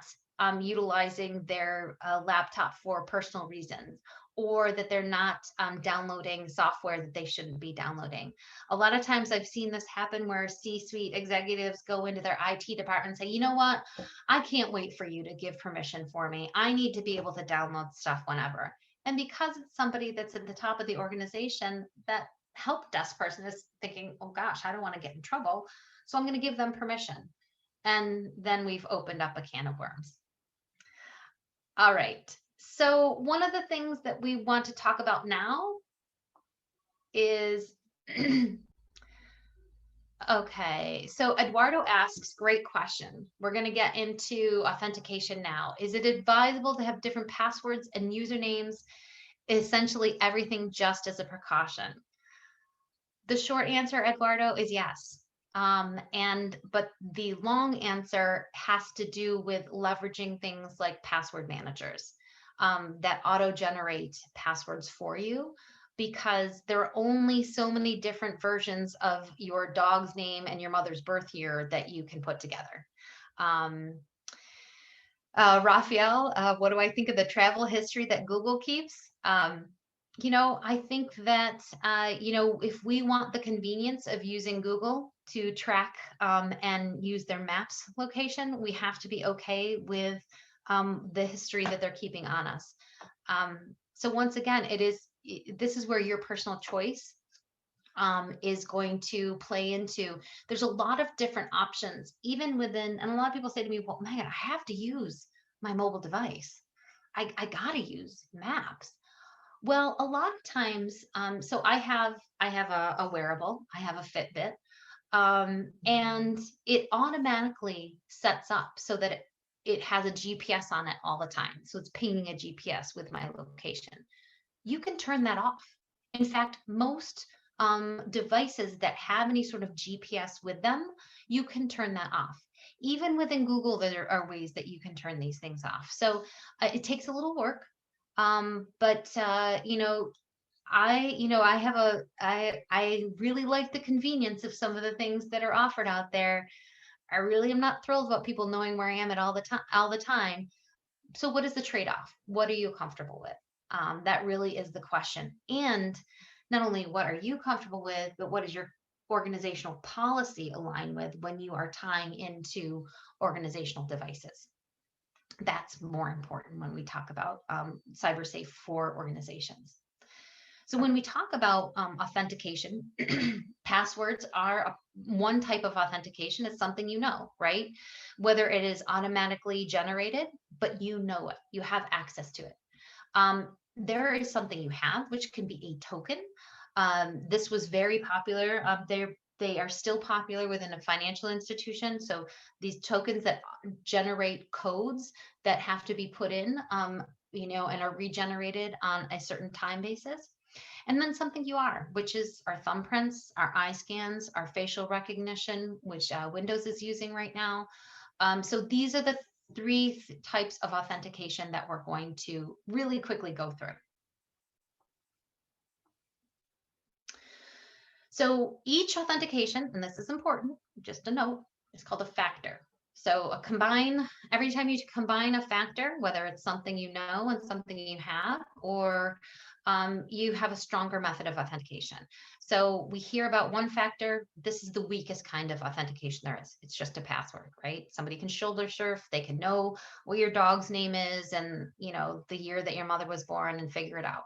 utilizing their laptop for personal reasons, or that they're not downloading software that they shouldn't be downloading. A lot of times I've seen this happen where C-suite executives go into their IT department and say, you know what, I can't wait for you to give permission for me. I need to be able to download stuff whenever. And because it's somebody that's at the top of the organization, that help desk person is thinking, oh gosh, I don't want to get in trouble, so I'm going to give them permission. And then we've opened up a can of worms. All right. So one of the things that we want to talk about now is, okay, so Eduardo asks, great question. We're going to get into authentication now. Is it advisable to have different passwords and usernames? Essentially everything just as a precaution. The short answer, Eduardo, is yes. But the long answer has to do with leveraging things like password managers that auto-generate passwords for you, because there are only so many different versions of your dog's name and your mother's birth year that you can put together. Raphael, what do I think of the travel history that Google keeps? I think that, if we want the convenience of using Google to track and use their maps location, we have to be okay with the history that they're keeping on us. So once again, this is where your personal choice is going to play into. There's a lot of different options, even within, and a lot of people say to me, well, Megan, I have to use my mobile device. I gotta use maps. Well, a lot of times, so I have a wearable, I have a Fitbit, and it automatically sets up so that it has a GPS on it all the time. So it's pinging a GPS with my location. You can turn that off. In fact, most devices that have any sort of GPS with them, you can turn that off. Even within Google, there are ways that you can turn these things off. So it takes a little work. But I have I really like the convenience of some of the things that are offered out there. I really am not thrilled about people knowing where I am at all the time. So what is the trade-off? What are you comfortable with? That really is the question. And not only what are you comfortable with, but what is your organizational policy align with when you are tying into organizational devices? That's more important when we talk about CyberSafe for organizations. So when we talk about authentication, passwords are one type of authentication. It's something you know, right? Whether it is automatically generated, but you know it, you have access to it. There is something you have, which can be a token. This was very popular. They are still popular within a financial institution. So these tokens that generate codes that have to be put in, and are regenerated on a certain time basis. And then something you are, which is our thumbprints, our eye scans, our facial recognition, which Windows is using right now. So these are the three types of authentication that we're going to really quickly go through. So each authentication, and this is important, just a note, is called a factor. So every time you combine a factor, whether it's something you know and something you have, or you have a stronger method of authentication. So we hear about one factor. This is the weakest kind of authentication there is. It's just a password, right? Somebody can shoulder surf. They can know what your dog's name is and, the year that your mother was born and figure it out.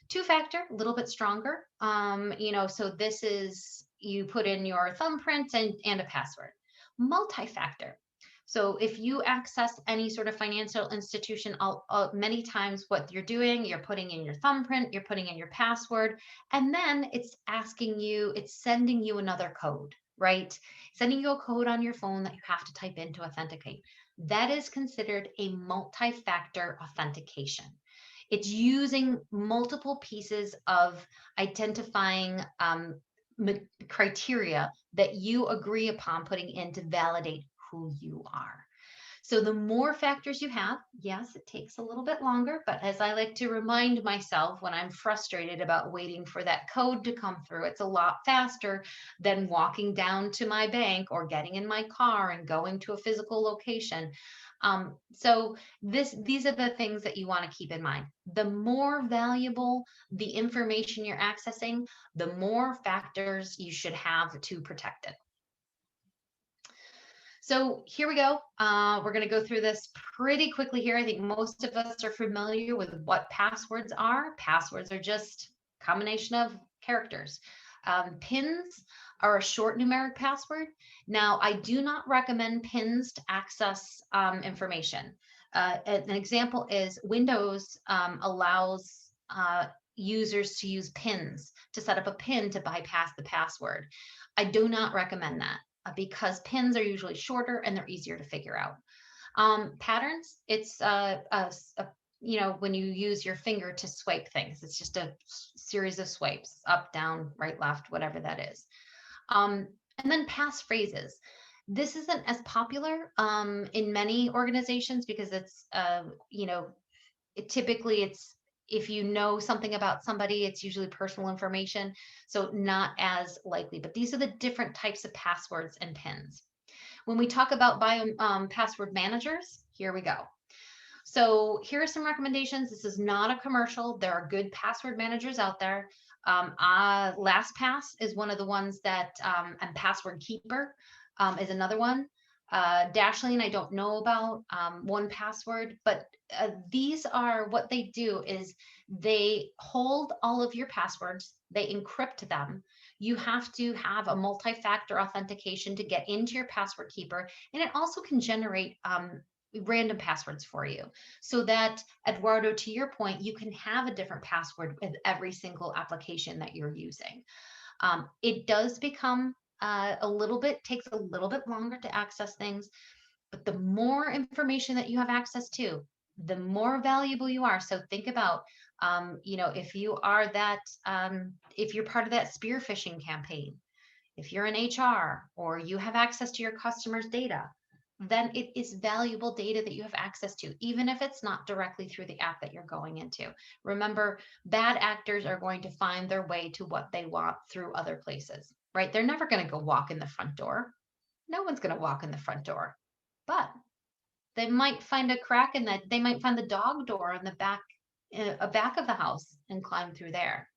Two-factor, a little bit stronger. So this is you put in your thumbprint and a password. Multi-factor. So if you access any sort of financial institution, many times what you're doing, you're putting in your thumbprint, you're putting in your password, and then it's sending you another code, right? Sending you a code on your phone that you have to type in to authenticate. That is considered a multi-factor authentication. It's using multiple pieces of identifying criteria that you agree upon putting in to validate who you are. So the more factors you have, yes, it takes a little bit longer, but as I like to remind myself when I'm frustrated about waiting for that code to come through, it's a lot faster than walking down to my bank or getting in my car and going to a physical location. So these are the things that you want to keep in mind. The more valuable the information you're accessing, the more factors you should have to protect it. So here we go. We're going to go through this pretty quickly here. I think most of us are familiar with what passwords are. Passwords are just a combination of characters. PINs are a short numeric password. Now, I do not recommend PINs to access information. An example is Windows allows users to use PINs to set up a PIN to bypass the password. I do not recommend that because PINs are usually shorter and they're easier to figure out. Patterns, it's when you use your finger to swipe things, it's just a series of swipes, up, down, right, left, whatever that is. And then passphrases. This isn't as popular in many organizations because it's, typically it's, if you know something about somebody, it's usually personal information, so not as likely. But these are the different types of passwords and PINs. When we talk about password managers, here we go. So here are some recommendations. This is not a commercial. There are good password managers out there. LastPass is one of the ones that, and Password Keeper is another one. Dashlane, I don't know about. 1Password, but these are what they do is they hold all of your passwords, they encrypt them. You have to have a multi-factor authentication to get into your password keeper, and it also can generate random passwords for you so that, Eduardo, to your point, you can have a different password with every single application that you're using. It does become takes a little bit longer to access things, but the more information that you have access to, the more valuable you are. So think about, if you are that, if you're part of that spear phishing campaign, if you're in HR or you have access to your customers' data, then it is valuable data that you have access to, even if it's not directly through the app that you're going into. Remember, bad actors are going to find their way to what they want through other places, right? They're never going to go walk in the front door. No one's going to walk in the front door, but they might find a crack in that. They might find the dog door in the back of the house and climb through there.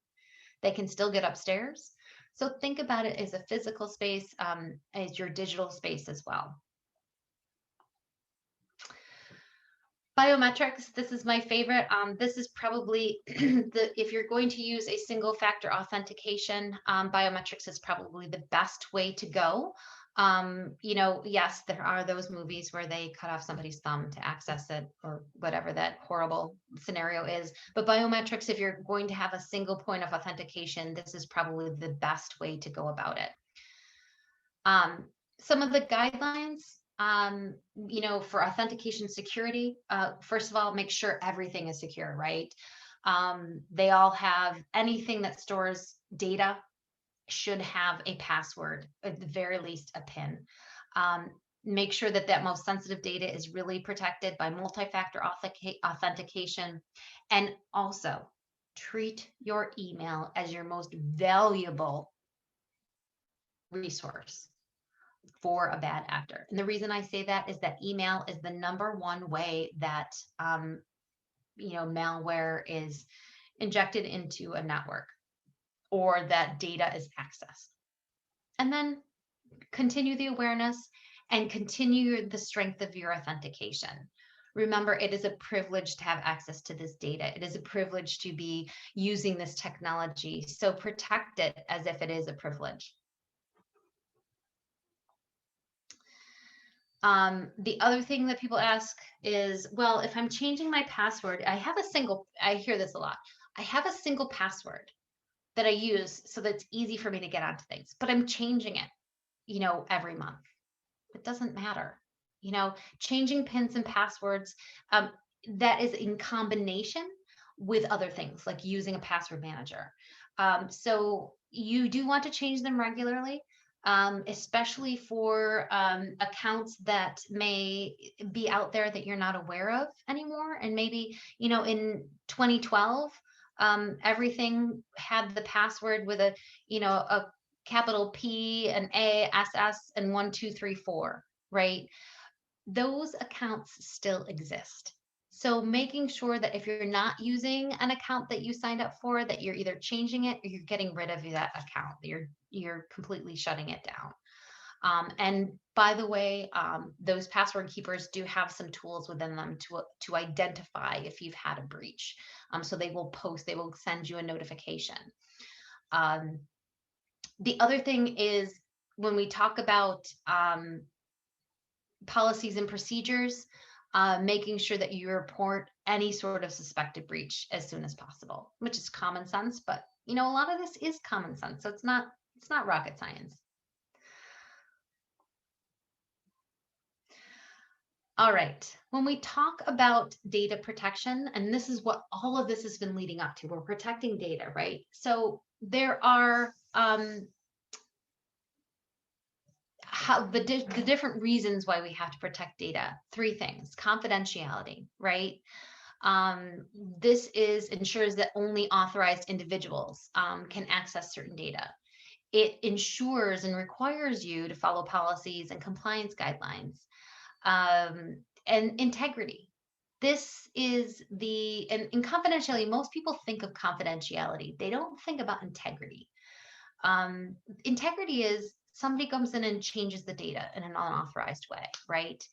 They can still get upstairs. So think about it as a physical space, as your digital space as well. Biometrics, this is my favorite. This is probably if you're going to use a single factor authentication, biometrics is probably the best way to go. Yes, there are those movies where they cut off somebody's thumb to access it or whatever that horrible scenario is. But biometrics, if you're going to have a single point of authentication, this is probably the best way to go about it. Some of the guidelines, for authentication security, first of all, make sure everything is secure, right? They all have anything that stores data should have a password, at the very least a PIN. Make sure that that most sensitive data is really protected by multi-factor authentication. And also treat your email as your most valuable resource for a bad actor. And the reason I say that is that email is the #1 way that malware is injected into a network or that data is accessed. And then continue the awareness and continue the strength of your authentication. Remember, it is a privilege to have access to this data. It is a privilege to be using this technology. So protect it as if it is a privilege. The other thing that people ask is, well, if I'm changing my password, I hear this a lot. I have a single password that I use so that it's easy for me to get onto things, but I'm changing it, every month. It doesn't matter. Changing PINs and passwords, that is in combination with other things like using a password manager. So you do want to change them regularly. Especially for accounts that may be out there that you're not aware of anymore. And maybe, in 2012, everything had the password with a capital P, an A, SS, and 1, 2, 3, 4, right? Those accounts still exist. So making sure that if you're not using an account that you signed up for, that you're either changing it or you're getting rid of that account, that you're completely shutting it down. And by the way, those password keepers do have some tools within them to identify if you've had a breach. So they will send you a notification. The other thing is when we talk about policies and procedures, making sure that you report any sort of suspected breach as soon as possible, which is common sense, but a lot of this is common sense, so it's not rocket science. All right, when we talk about data protection, and this is what all of this has been leading up to, we're protecting data, right? So there are the different reasons why we have to protect data. 3 things: confidentiality, right? This ensures that only authorized individuals can access certain data. It ensures and requires you to follow policies and compliance guidelines, and integrity. This is in confidentiality, most people think of confidentiality. They don't think about integrity. Integrity is somebody comes in and changes the data in an unauthorized way, right?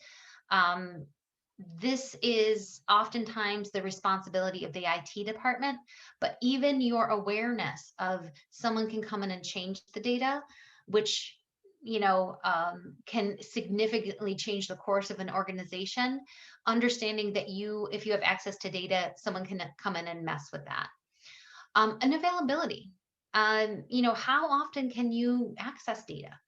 This is oftentimes the responsibility of the IT department, but even your awareness of someone can come in and change the data, which can significantly change the course of an organization. Understanding that if you have access to data, someone can come in and mess with that. And availability. How often can you access data?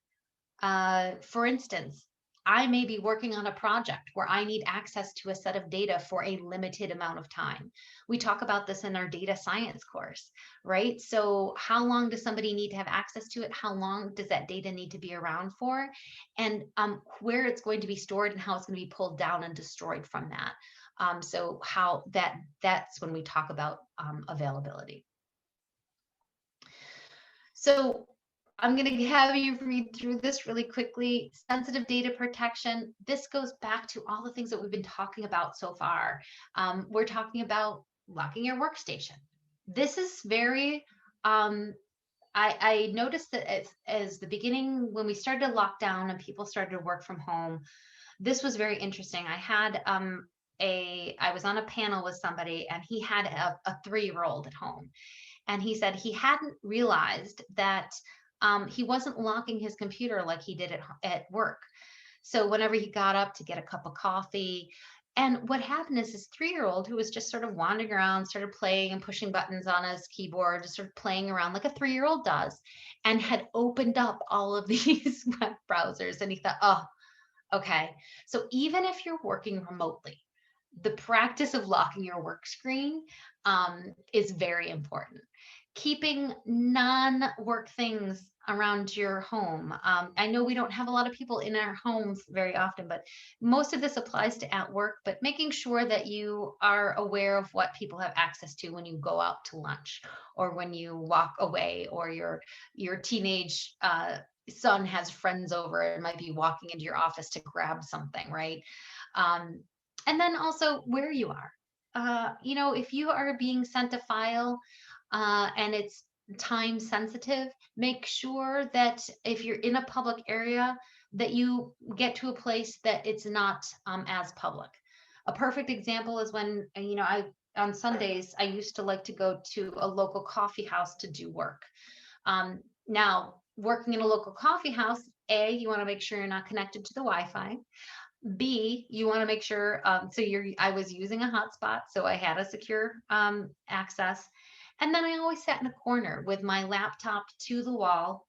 For instance, I may be working on a project where I need access to a set of data for a limited amount of time. We talk about this in our data science course, right? So, how long does somebody need to have access to it? How long does that data need to be around for? And where it's going to be stored and how it's going to be pulled down and destroyed from that. So, how that's when we talk about availability. So I'm going to have you read through this really quickly. Sensitive data protection. This goes back to all the things that we've been talking about so far. We're talking about locking your workstation. This is very, I noticed that as the beginning, when we started to lock down and people started to work from home, this was very interesting. I was on a panel with somebody and he had a 3-year-old at home. And he said he hadn't realized that he wasn't locking his computer like he did at work. So whenever he got up to get a cup of coffee, and what happened is this 3-year-old who was just sort of wandering around, started playing and pushing buttons on his keyboard, just sort of playing around like a 3-year-old does, and had opened up all of these web browsers. And he thought, oh, okay. So even if you're working remotely, the practice of locking your work screen is very important. Keeping non-work things around your home. I know we don't have a lot of people in our homes very often, but most of this applies to at work, but making sure that you are aware of what people have access to when you go out to lunch or when you walk away, or your teenage son has friends over and might be walking into your office to grab something, right? Um, and then also where you are. If you are being sent a file and it's time sensitive, make sure that if you're in a public area, that you get to a place that it's not as public. A perfect example is when, I on Sundays, I used to like to go to a local coffee house to do work. Now, working in a local coffee house, A, you want to make sure you're not connected to the Wi-Fi. B, you want to make sure, I was using a hotspot, so I had a secure access. And then I always sat in a corner with my laptop to the wall,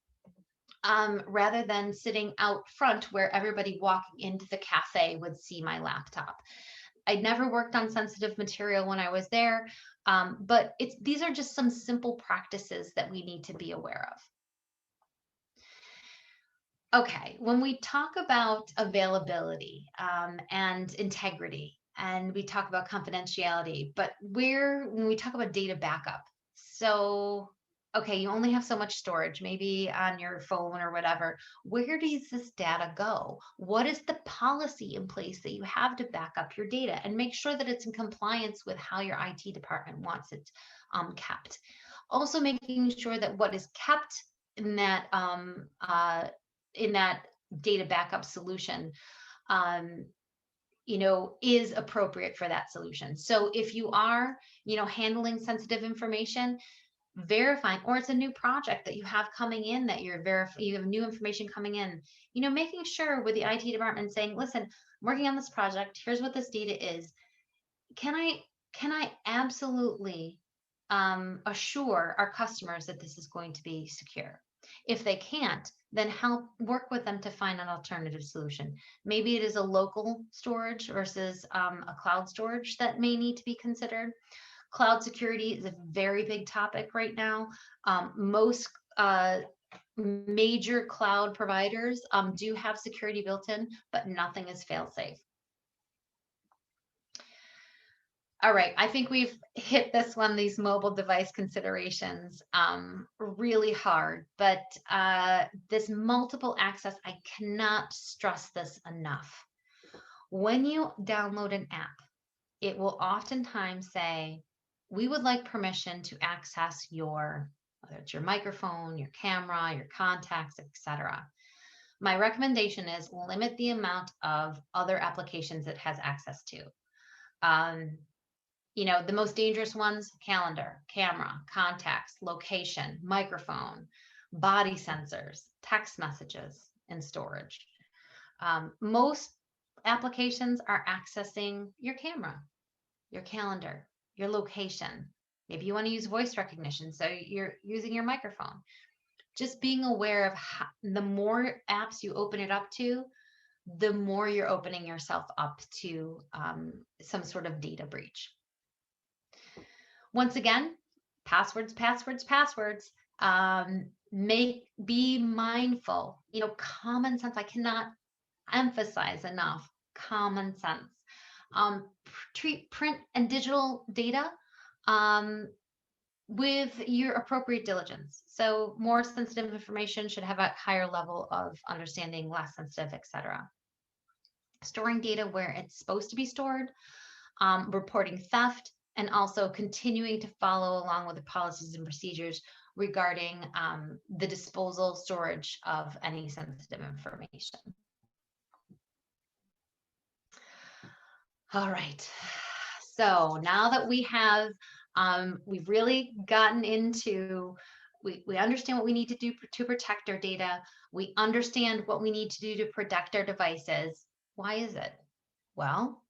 rather than sitting out front where everybody walking into the cafe would see my laptop. I'd never worked on sensitive material when I was there, but these are just some simple practices that we need to be aware of. Okay, when we talk about availability and integrity, and we talk about confidentiality, but when we talk about data backup, so okay, you only have so much storage, maybe on your phone or whatever. Where does this data go? What is the policy in place that you have to back up your data, and make sure that it's in compliance with how your IT department wants it kept? Also, making sure that what is kept in that data backup solution is appropriate for that solution. So if you are handling sensitive information, verifying, or it's a new project that you have coming in that you have new information coming in, making sure with the IT department saying, listen, I'm working on this project, here's what this data is. Can I absolutely assure our customers that this is going to be secure? If they can't, then help work with them to find an alternative solution. Maybe it is a local storage versus a cloud storage that may need to be considered. Cloud security is a very big topic right now. Most major cloud providers do have security built in, but nothing is fail-safe. All right, I think we've hit this one, these mobile device considerations, really hard, but this multiple access, I cannot stress this enough. When you download an app, it will oftentimes say, we would like permission to access whether it's your microphone, your camera, your contacts, etc. My recommendation is limit the amount of other applications it has access to. The most dangerous ones: calendar, camera, contacts, location, microphone, body sensors, text messages, and storage. Most applications are accessing your camera, your calendar, your location. Maybe you want to use voice recognition, so you're using your microphone. Just being aware of the more apps you open it up to, the more you're opening yourself up to some sort of data breach. Once again, passwords, passwords, passwords. Be mindful. Common sense. I cannot emphasize enough common sense. Treat print and digital data with your appropriate diligence. So more sensitive information should have a higher level of understanding, less sensitive, etc. Storing data where it's supposed to be stored, reporting theft, and also continuing to follow along with the policies and procedures regarding the disposal, storage of any sensitive information. All right. So now that we have, we've really gotten into, we understand what we need to do to protect our data. We understand what we need to do to protect our devices. Why is it? Well,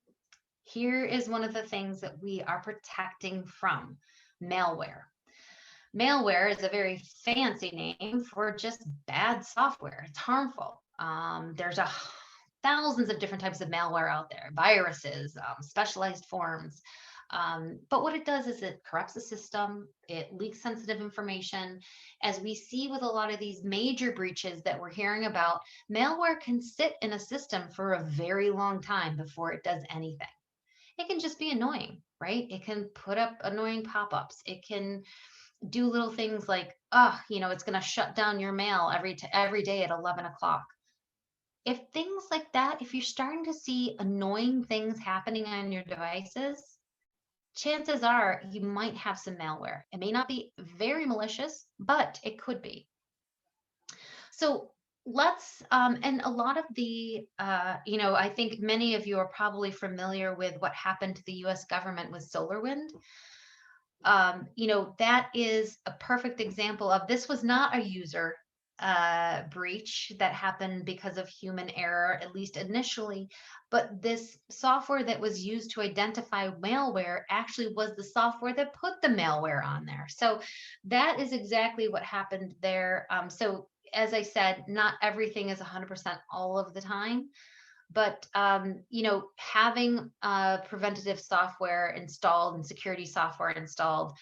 here is one of the things that we are protecting from: malware. Malware is a very fancy name for just bad software. It's harmful. There's thousands of different types of malware out there, viruses, specialized forms. But what it does is it corrupts the system, it leaks sensitive information. As we see with a lot of these major breaches that we're hearing about, malware can sit in a system for a very long time before it does anything. It can just be annoying, right? It can put up annoying pop-ups. It can do little things like, it's going to shut down your mail every day at 11 o'clock. If things like that, if you're starting to see annoying things happening on your devices, chances are you might have some malware. It may not be very malicious, but it could be. So let's, and a lot of the, I think many of you are probably familiar with what happened to the US government with SolarWinds. That is a perfect example of, this was not a user breach that happened because of human error, at least initially, but this software that was used to identify malware actually was the software that put the malware on there. So that is exactly what happened there. So as I said, not everything is 100% all of the time, but having preventative software installed and security software installed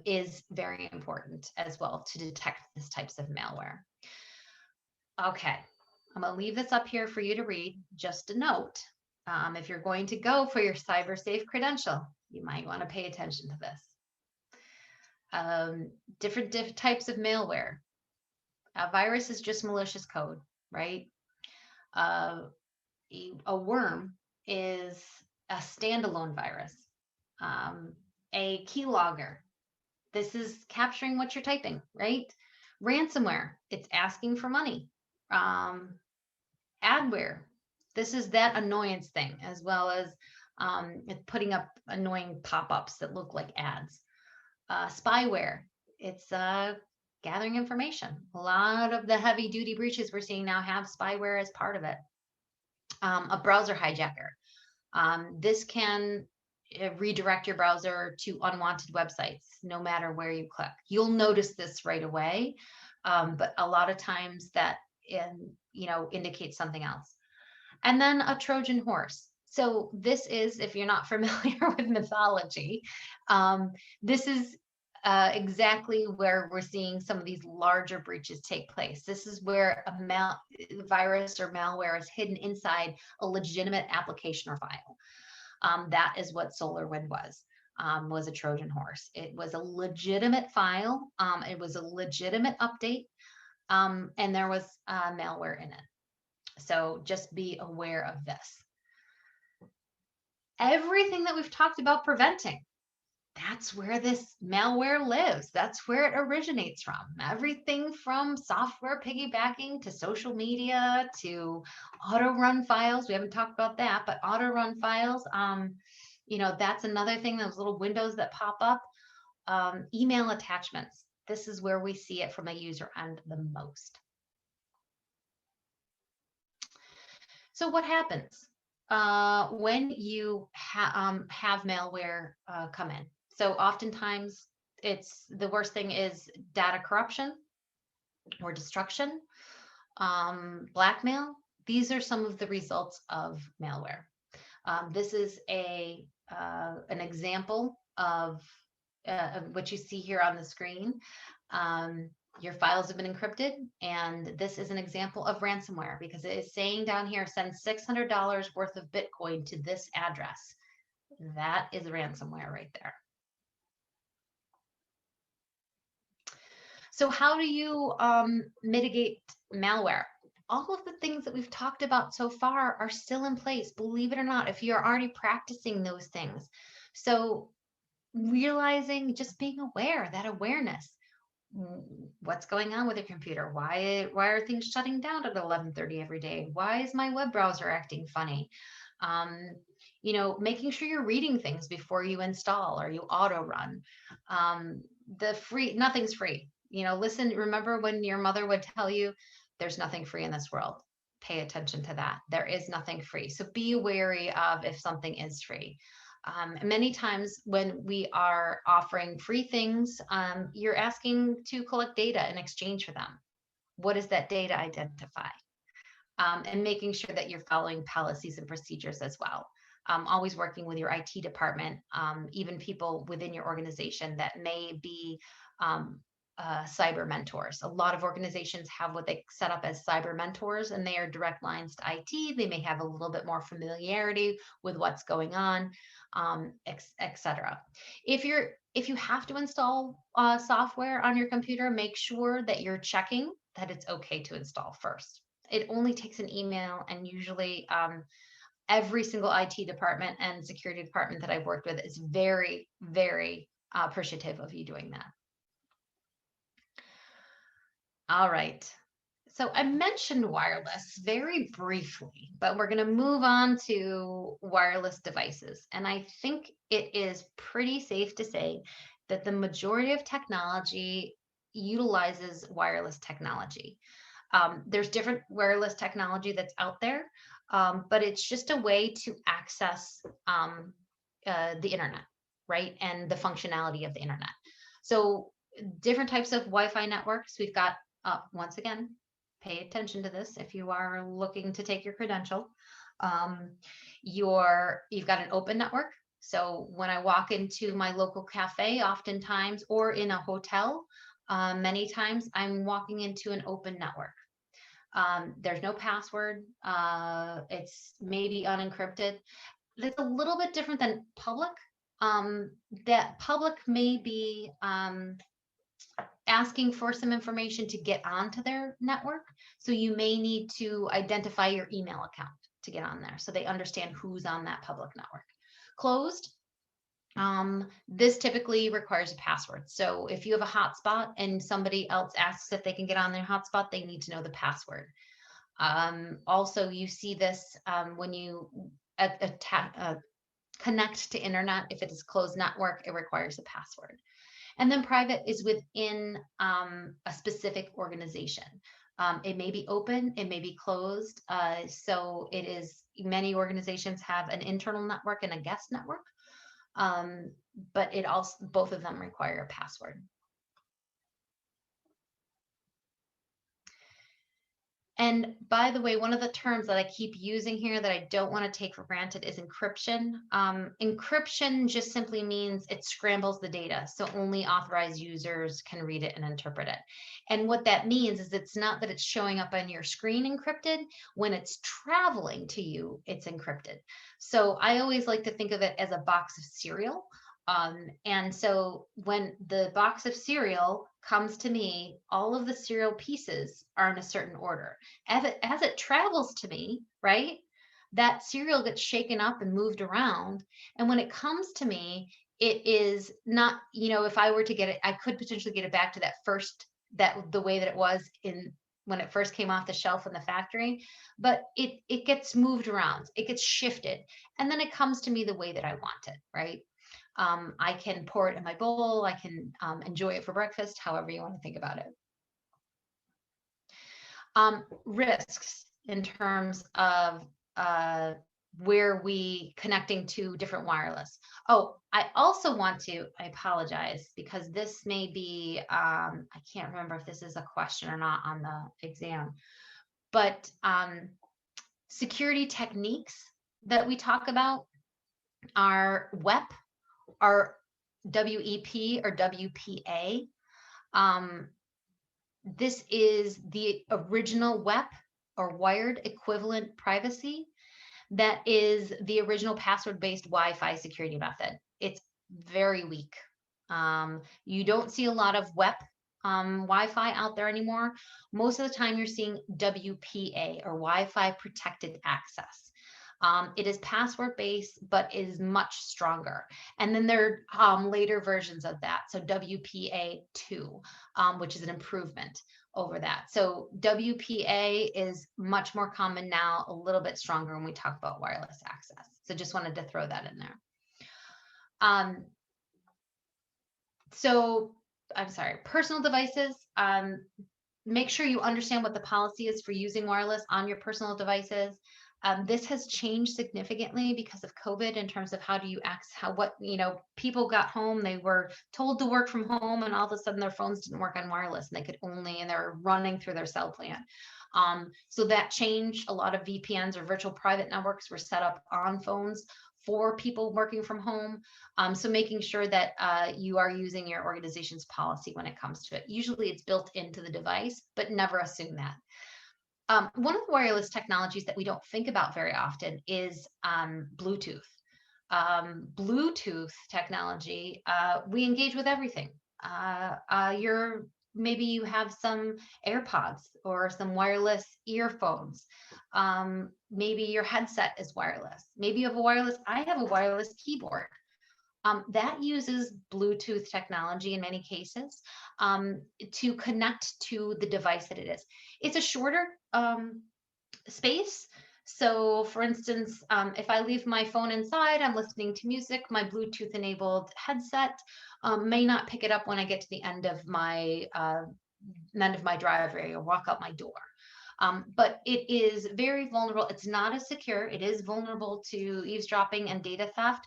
is very important as well to detect these types of malware. Okay, I'm going to leave this up here for you to read. Just a note, if you're going to go for your CyberSafe credential, you might want to pay attention to this. Different types of malware. A virus is just malicious code, right? A worm is a standalone virus. A keylogger, this is capturing what you're typing, right? Ransomware, it's asking for money. Adware, this is that annoyance thing, as well as it's putting up annoying pop-ups that look like ads. Spyware, it's gathering information. A lot of the heavy-duty breaches we're seeing now have spyware as part of it. A browser hijacker. This can redirect your browser to unwanted websites, no matter where you click. You'll notice this right away, but a lot of times that indicates something else. And then a Trojan horse. So this is, if you're not familiar with mythology, this is exactly where we're seeing some of these larger breaches take place. This is where a virus or malware is hidden inside a legitimate application or file. That is what SolarWinds was a Trojan horse. It was a legitimate file. It was a legitimate update, and there was malware in it. So just be aware of this. Everything that we've talked about preventing, that's where this malware lives. That's where it originates from. Everything from software piggybacking to social media to auto-run files. We haven't talked about that, but auto-run files, that's another thing, those little windows that pop up. Email attachments. This is where we see it from a user end the most. So what happens when you have malware come in? So oftentimes it's the worst thing is data corruption or destruction, blackmail. these are some of the results of malware. This is an example of what you see here on the screen. Your files have been encrypted, and this is an example of ransomware because it is saying down here, send $600 worth of Bitcoin to this address. That is ransomware right there. So how do you mitigate malware? All of the things that we've talked about so far are still in place, believe it or not, if you're already practicing those things. So realizing, just being aware, that awareness. What's going on with your computer? Why are things shutting down at 11:30 every day? Why is my web browser acting funny? Making sure you're reading things before you install or you auto run. Nothing's free. Remember when your mother would tell you there's nothing free in this world? Pay attention to that. There is nothing free. So be wary of if something is free. Many times when we are offering free things, you're asking to collect data in exchange for them. What does that data identify? And making sure that you're following policies and procedures as well. Always working with your IT department, even people within your organization that may be cyber mentors. A lot of organizations have what they set up as cyber mentors, and they are direct lines to IT. They may have a little bit more familiarity with what's going on, etc. If you have to install software on your computer, make sure that you're checking that it's okay to install first. It only takes an email, and usually every single IT department and security department that I've worked with is very, very appreciative of you doing that. All right. So I mentioned wireless very briefly, but we're going to move on to wireless devices. And I think it is pretty safe to say that the majority of technology utilizes wireless technology. There's different wireless technology that's out there, but it's just a way to access the internet, right? And the functionality of the internet. So different types of Wi-Fi networks. We've got, once again, pay attention to this if you are looking to take your credential. You've got an open network. So when I walk into my local cafe, oftentimes, or in a hotel, many times I'm walking into an open network. There's no password. It's maybe unencrypted. It's a little bit different than public. That public may be asking for some information to get onto their network. So you may need to identify your email account to get on there so they understand who's on that public network. Closed, this typically requires a password. So if you have a hotspot and somebody else asks if they can get on their hotspot, they need to know the password. Also, you see this when you connect to internet. If it is closed network, it requires a password. And then private is within a specific organization. It may be open, it may be closed. So it is, many organizations have an internal network and a guest network. But it also, both of them require a password. And by the way, one of the terms that I keep using here that I don't want to take for granted is encryption. Encryption just simply means it scrambles the data, so only authorized users can read it and interpret it. And what that means is it's not that it's showing up on your screen encrypted. When it's traveling to you, it's encrypted. So I always like to think of it as a box of cereal. And so when the box of cereal comes to me, all of the cereal pieces are in a certain order. As it travels to me, right, that cereal gets shaken up and moved around. And when it comes to me, it is not, if I were to get it, I could potentially get it back to the way that it was when it first came off the shelf in the factory, but it gets moved around, it gets shifted, and then it comes to me the way that I want it, right? I can pour it in my bowl. I can enjoy it for breakfast, however you want to think about it. Risks in terms of where we connecting to different wireless. Oh, I also want to, I apologize because this may be, I can't remember if this is a question or not on the exam, but Security techniques that we talk about are WEP, or WEP or WPA. This is the original WEP, or wired equivalent privacy. That is the original password-based Wi-Fi security method. It's very weak. You don't see a lot of WEP Wi-Fi out there anymore. Most of the time you're seeing WPA, or Wi-Fi protected access. It is password based, but is much stronger. And then there are later versions of that. So WPA2, which is an improvement over that. So WPA is much more common now, a little bit stronger when we talk about wireless access. So just wanted to throw that in there. So I'm sorry, personal devices. Make sure you understand what the policy is for using wireless on your personal devices. This has changed significantly because of COVID in terms of how do you access, people got home, they were told to work from home, and all of a sudden their phones didn't work on wireless and they could only, and they're running through their cell plan. So that changed. A lot of VPNs, or virtual private networks, were set up on phones for people working from home. So making sure that you are using your organization's policy when it comes to it. Usually it's built into the device, but never assume that. One of the wireless technologies that we don't think about very often is Bluetooth. Bluetooth technology, we engage with everything. Maybe you have some AirPods or some wireless earphones. Maybe your headset is wireless. Maybe you have I have a wireless keyboard. That uses Bluetooth technology in many cases to connect to the device that it is. It's a shorter space. So for instance, if I leave my phone inside, I'm listening to music, my Bluetooth enabled headset may not pick it up when I get to the end of my driveway or walk out my door. But it is very vulnerable. It's not as secure. It is vulnerable to eavesdropping and data theft.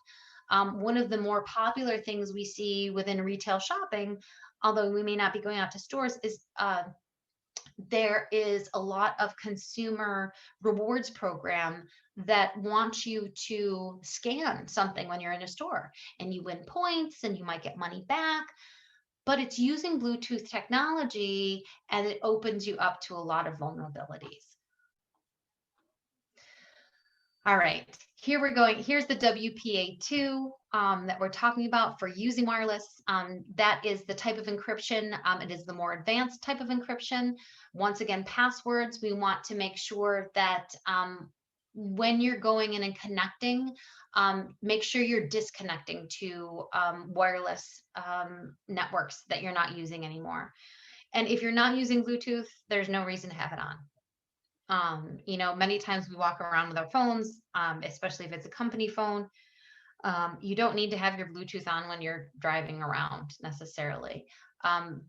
One of the more popular things we see within retail shopping, although we may not be going out to stores, is there is a lot of consumer rewards program that wants you to scan something when you're in a store, and you win points and you might get money back. But it's using Bluetooth technology, and it opens you up to a lot of vulnerabilities. All right, here we're going. Here's the WPA2 that we're talking about for using wireless. That is the type of encryption. It is the more advanced type of encryption. Once again, passwords, we want to make sure that when you're going in and connecting, make sure you're disconnecting to wireless networks that you're not using anymore. And if you're not using Bluetooth, there's no reason to have it on. Many times we walk around with our phones, especially if it's a company phone. You don't need to have your Bluetooth on when you're driving around necessarily.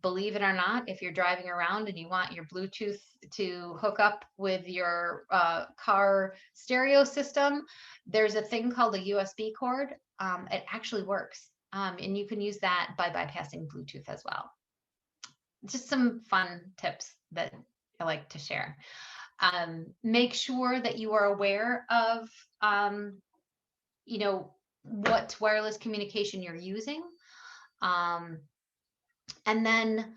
Believe it or not, if you're driving around and you want your Bluetooth to hook up with your car stereo system, there's a thing called a USB cord. It actually works. And you can use that by bypassing Bluetooth as well. Just some fun tips that I like to share. Make sure that you are aware of, what wireless communication you're using. And then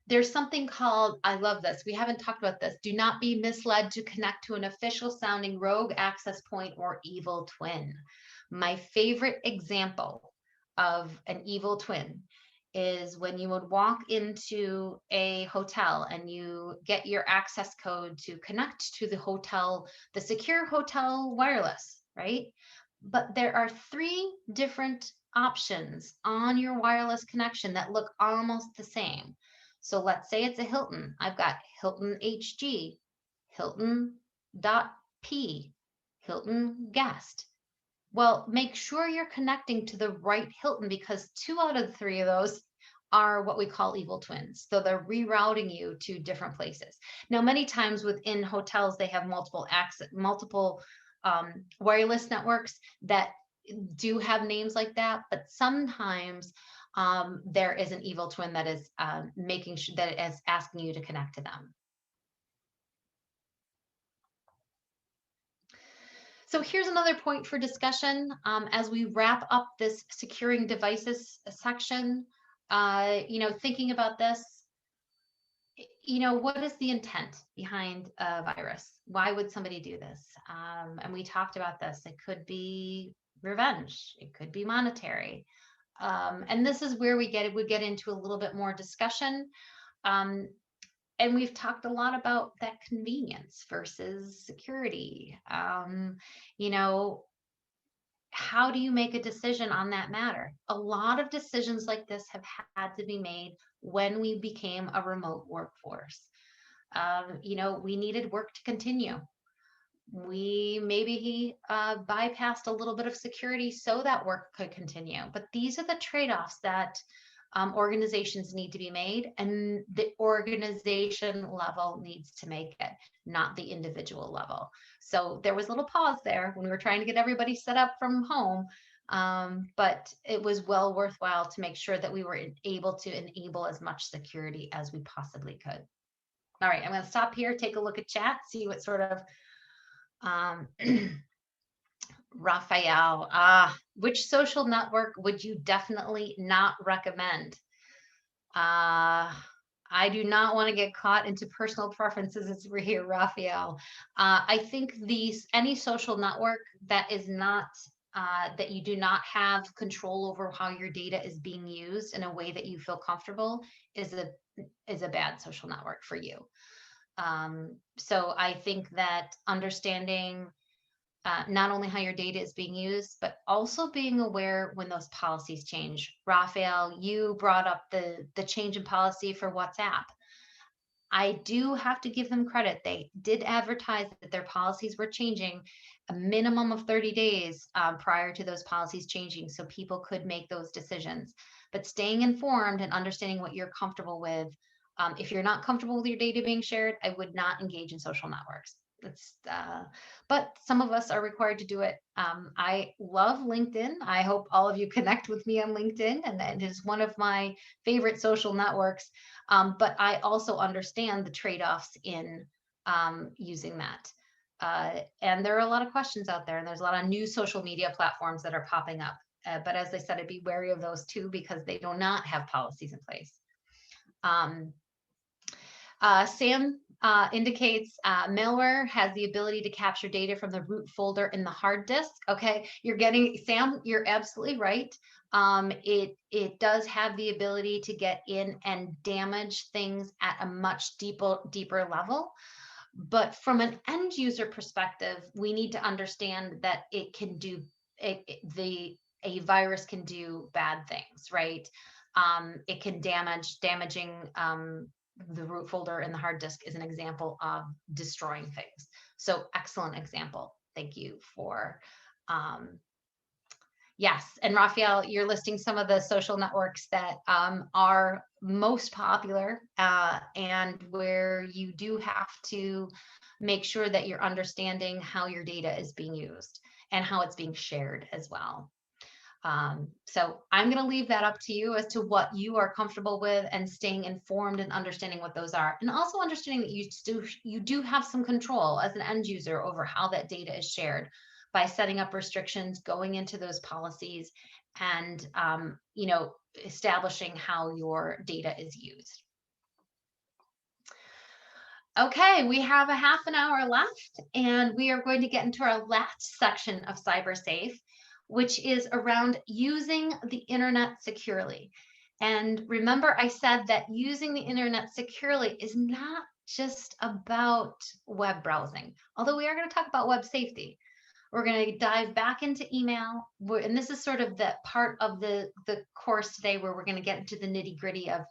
there's something called, I love this, we haven't talked about this, do not be misled to connect to an official sounding rogue access point or evil twin. My favorite example of an evil twin is when you would walk into a hotel and you get your access code to connect to the hotel, the secure hotel wireless, right? But there are 3 different options on your wireless connection that look almost the same. So let's say it's a Hilton. I've got Hilton HG, Hilton.P, Hilton Guest. Well, make sure you're connecting to the right Hilton, because 2 out of the 3 of those are what we call evil twins. So they're rerouting you to different places. Now, many times within hotels, they have multiple wireless networks that do have names like that, but sometimes there is an evil twin that is making sure that it is asking you to connect to them. So here's another point for discussion as we wrap up this securing devices section. Thinking about this, what is the intent behind a virus? Why would somebody do this? And we talked about this. It could be revenge. It could be monetary. And this is where we get into a little bit more discussion. Um, and we've talked a lot about that convenience versus security. How do you make a decision on that matter? A lot of decisions like this have had to be made when we became a remote workforce. We needed work to continue. We maybe bypassed a little bit of security so that work could continue. But these are the trade-offs that organizations need to be made, and the organization level needs to make it, not the individual level. So there was a little pause there when we were trying to get everybody set up from home, but it was well worthwhile to make sure that we were able to enable as much security as we possibly could. All right, I'm going to stop here, take a look at chat, see what sort of Raphael, which social network would you definitely not recommend? I do not want to get caught into personal preferences as we're here, Raphael. I think any social network that is not that you do not have control over how your data is being used in a way that you feel comfortable is a bad social network for you. So I think that understanding not only how your data is being used, but also being aware when those policies change. Raphael, you brought up the change in policy for WhatsApp. I do have to give them credit. They did advertise that their policies were changing a minimum of 30 days prior to those policies changing, so people could make those decisions. But staying informed and understanding what you're comfortable with. If you're not comfortable with your data being shared, I would not engage in social networks. But some of us are required to do it. I love LinkedIn. I hope all of you connect with me on LinkedIn, and that is one of my favorite social networks. But I also understand the trade-offs in using that. And there are a lot of questions out there, and there's a lot of new social media platforms that are popping up. But as I said, I'd be wary of those too, because they do not have policies in place. Sam indicates malware has the ability to capture data from the root folder in the hard disk. Okay, Sam, you're absolutely right. It does have the ability to get in and damage things at a much deeper level. But from an end user perspective, we need to understand that it can do a virus can do bad things, right? It can damaging the root folder in the hard disk is an example of destroying things. So excellent example. Thank you for yes. And Raphael, you're listing some of the social networks that are most popular and where you do have to make sure that you're understanding how your data is being used and how it's being shared as well. So I'm going to leave that up to you as to what you are comfortable with, and staying informed and understanding what those are, and also understanding that you do have some control as an end user over how that data is shared by setting up restrictions, going into those policies, and establishing how your data is used. Okay, we have a half an hour left, and we are going to get into our last section of CyberSafe, which is around using the internet securely. And remember, I said that using the internet securely is not just about web browsing, although we are going to talk about web safety. We're going to dive back into email, and this is sort of the part of the course today where we're going to get into the nitty-gritty of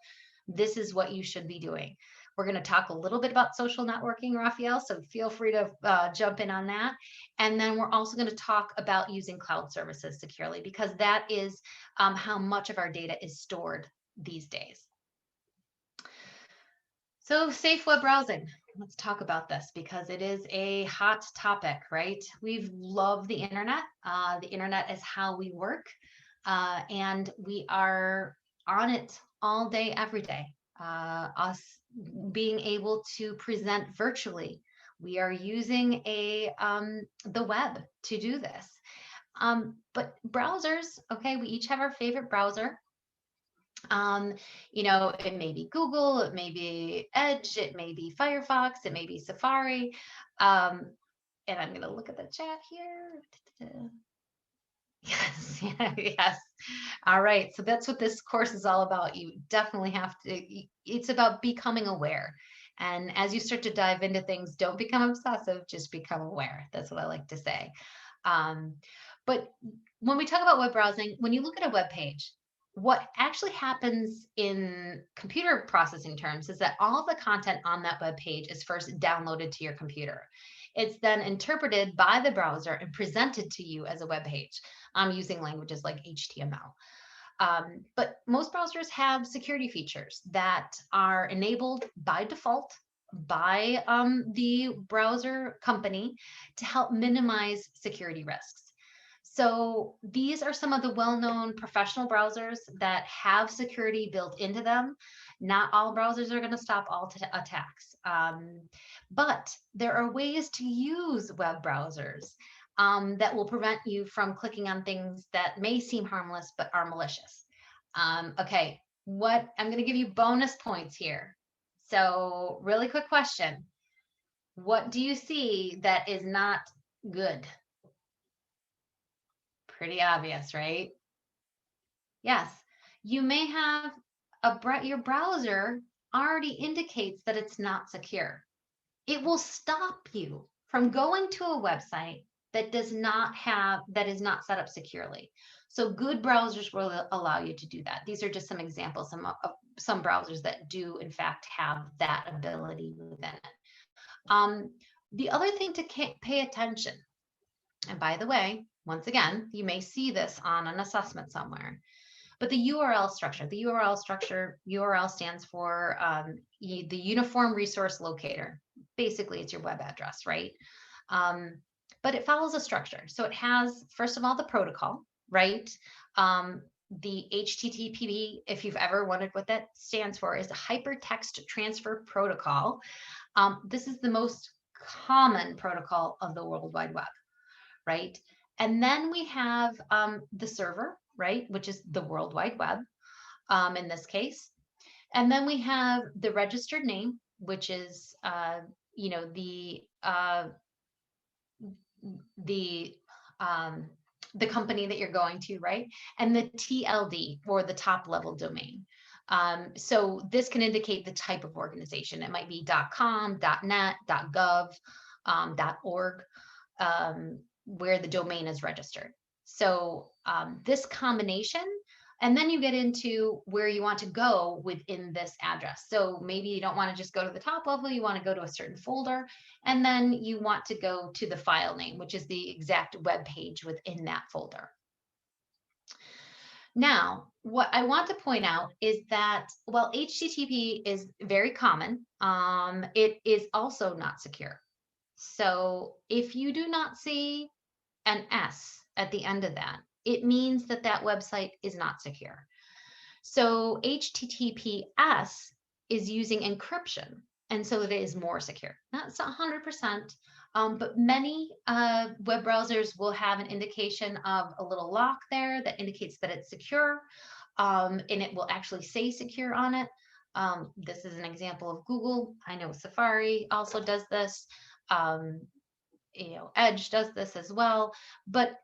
this is what you should be doing. We're going to talk a little bit about social networking, Raphael, so feel free to jump in on that. And then we're also going to talk about using cloud services securely, because that is how much of our data is stored these days. So safe web browsing. Let's talk about this because it is a hot topic, right? We love the internet. The internet is how we work, and we are on it all day, every day. Us being able to present virtually We are using the web to do this. But browsers, okay, we each have our favorite browser. Um, it may be Google, it may be Edge, it may be Firefox, it may be Safari. Um, and I'm going to look at the chat here. Yes, yes. All right. So that's what this course is all about. You definitely have to, it's about becoming aware. And as you start to dive into things, don't become obsessive, just become aware. That's what I like to say. Um, but when we talk about web browsing, when you look at a web page, what actually happens in computer processing terms is that all of the content on that web page is first downloaded to your computer. It's then interpreted by the browser and presented to you as a web page using languages like HTML. But most browsers have security features that are enabled by default by the browser company to help minimize security risks. So these are some of the well-known professional browsers that have security built into them. Not all browsers are going to stop all attacks, but there are ways to use web browsers that will prevent you from clicking on things that may seem harmless but are malicious. Okay, what I'm going to give you bonus points here. So, really quick question. What do you see that is not good? Pretty obvious, right? Yes. You may have your browser already indicates that it's not secure. It will stop you from going to a website that is not set up securely. So good browsers will allow you to do that. These are just some examples of some browsers that do in fact have that ability within it. The other thing to pay attention, and by the way, once again, you may see this on an assessment somewhere, but the URL structure, URL stands for the Uniform Resource Locator. Basically, it's your web address, right? But it follows a structure. So it has, first of all, the protocol, right? The HTTP, if you've ever wondered what that stands for, is a Hypertext Transfer Protocol. This is the most common protocol of the World Wide Web, right? And then we have the server, right, which is the World Wide Web in this case. And then we have the registered name, which is, the company that you're going to, right? And the TLD, or the top level domain. So this can indicate the type of organization. It might be .com, .net, .gov, .org, where the domain is registered. So this combination, and then you get into where you want to go within this address. So maybe you don't want to just go to the top level, you want to go to a certain folder, and then you want to go to the file name, which is the exact web page within that folder. Now, what I want to point out is that while HTTP is very common, it is also not secure. So if you do not see an S at the end of that, it means that that website is not secure. So HTTPS is using encryption, and so it is more secure. That's not 100%, but many web browsers will have an indication of a little lock there that indicates that it's secure, and it will actually say secure on it. This is an example of Google. I know Safari also does this. Edge does this as well. But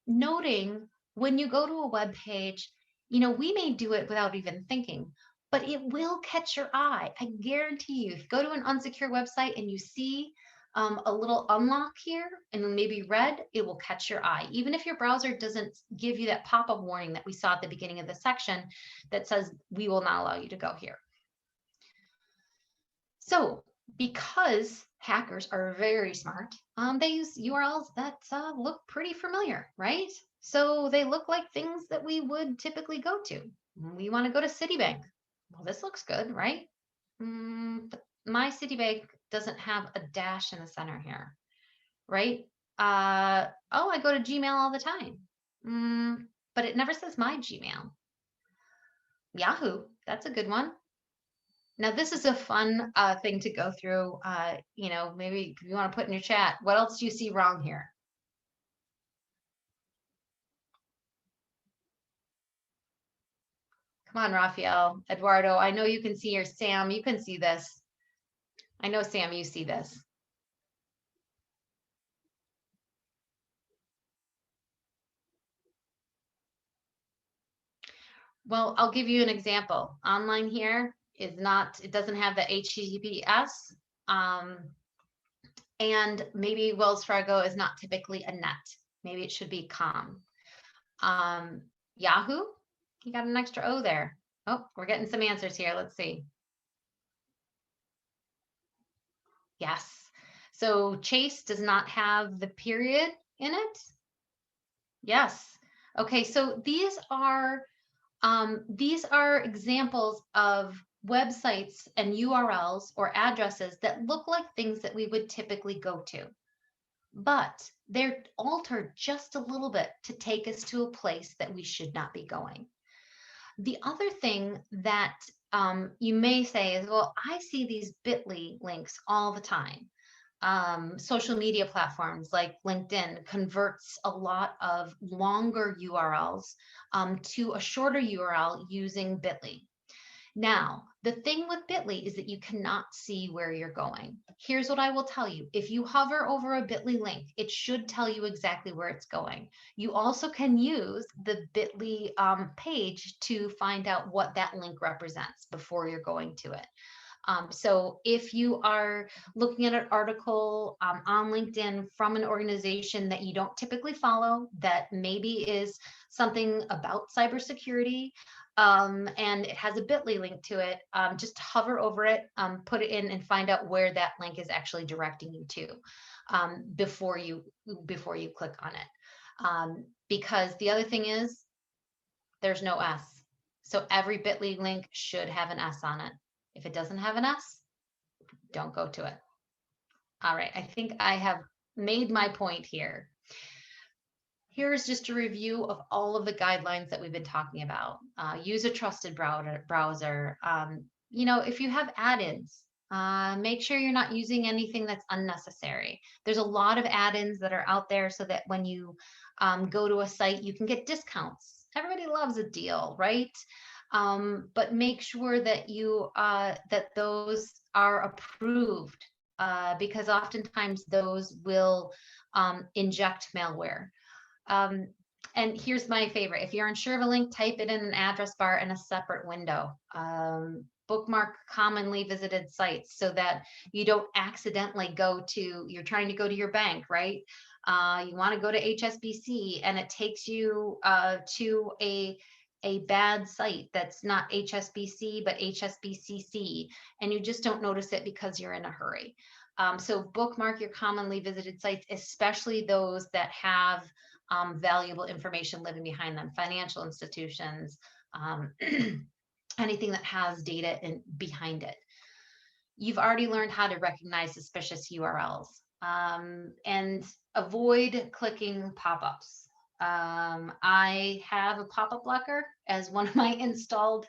noting when you go to a web page, we may do it without even thinking, but it will catch your eye. I guarantee you, if you go to an unsecure website and you see a little unlock here and maybe red, it will catch your eye. Even if your browser doesn't give you that pop-up warning that we saw at the beginning of the section that says, we will not allow you to go here. So because hackers are very smart, they use URLs that look pretty familiar, right? So they look like things that we would typically go to. We want to go to Citibank. Well, this looks good, right? But my Citibank doesn't have a dash in the center here, right? Oh, I go to Gmail all the time, but it never says my Gmail. Yahoo, that's a good one. Now, this is a fun thing to go through. Maybe if you want to put in your chat, what else do you see wrong here? Come on, Raphael, Eduardo, I know you can see, or Sam, you can see this. I know, Sam, you see this. Well, I'll give you an example. Online here is not, it doesn't have the HTTPS, and maybe Wells Fargo is not typically a net. Maybe it should be com. Yahoo, you got an extra O there. Oh, we're getting some answers here. Let's see. Yes. So Chase does not have the period in it. Yes. Okay, so these are examples of websites and URLs or addresses that look like things that we would typically go to, but they're altered just a little bit to take us to a place that we should not be going. The other thing that you may say is, well, I see these bit.ly links all the time. Social media platforms like LinkedIn converts a lot of longer URLs to a shorter URL using bit.ly. Now, the thing with bit.ly is that you cannot see where you're going. Here's what I will tell you. If you hover over a bit.ly link, it should tell you exactly where it's going. You also can use the bit.ly page to find out what that link represents before you're going to it. So if you are looking at an article on LinkedIn from an organization that you don't typically follow, that maybe is something about cybersecurity, and it has a bit.ly link to it, just hover over it, put it in and find out where that link is actually directing you to before you click on it. Because the other thing is there's no S. So every bit.ly link should have an S on it. If it doesn't have an S, don't go to it. All right, I think I have made my point here. Here's just a review of all of the guidelines that we've been talking about. Use a trusted browser. If you have add-ins, make sure you're not using anything that's unnecessary. There's a lot of add-ins that are out there so that when you go to a site, you can get discounts. Everybody loves a deal, right? But make sure that that those are approved, because oftentimes those will inject malware. And here's my favorite. If you're unsure of a link, type it in an address bar in a separate window. Bookmark commonly visited sites so that you don't accidentally you're trying to go to your bank, right? You want to go to HSBC and it takes you to a bad site that's not HSBC, but HSBCC, and you just don't notice it because you're in a hurry. So bookmark your commonly visited sites, especially those that have valuable information living behind them, financial institutions, anything that has data behind it. You've already learned how to recognize suspicious URLs and avoid clicking pop-ups. I have a pop-up blocker as one of my installed,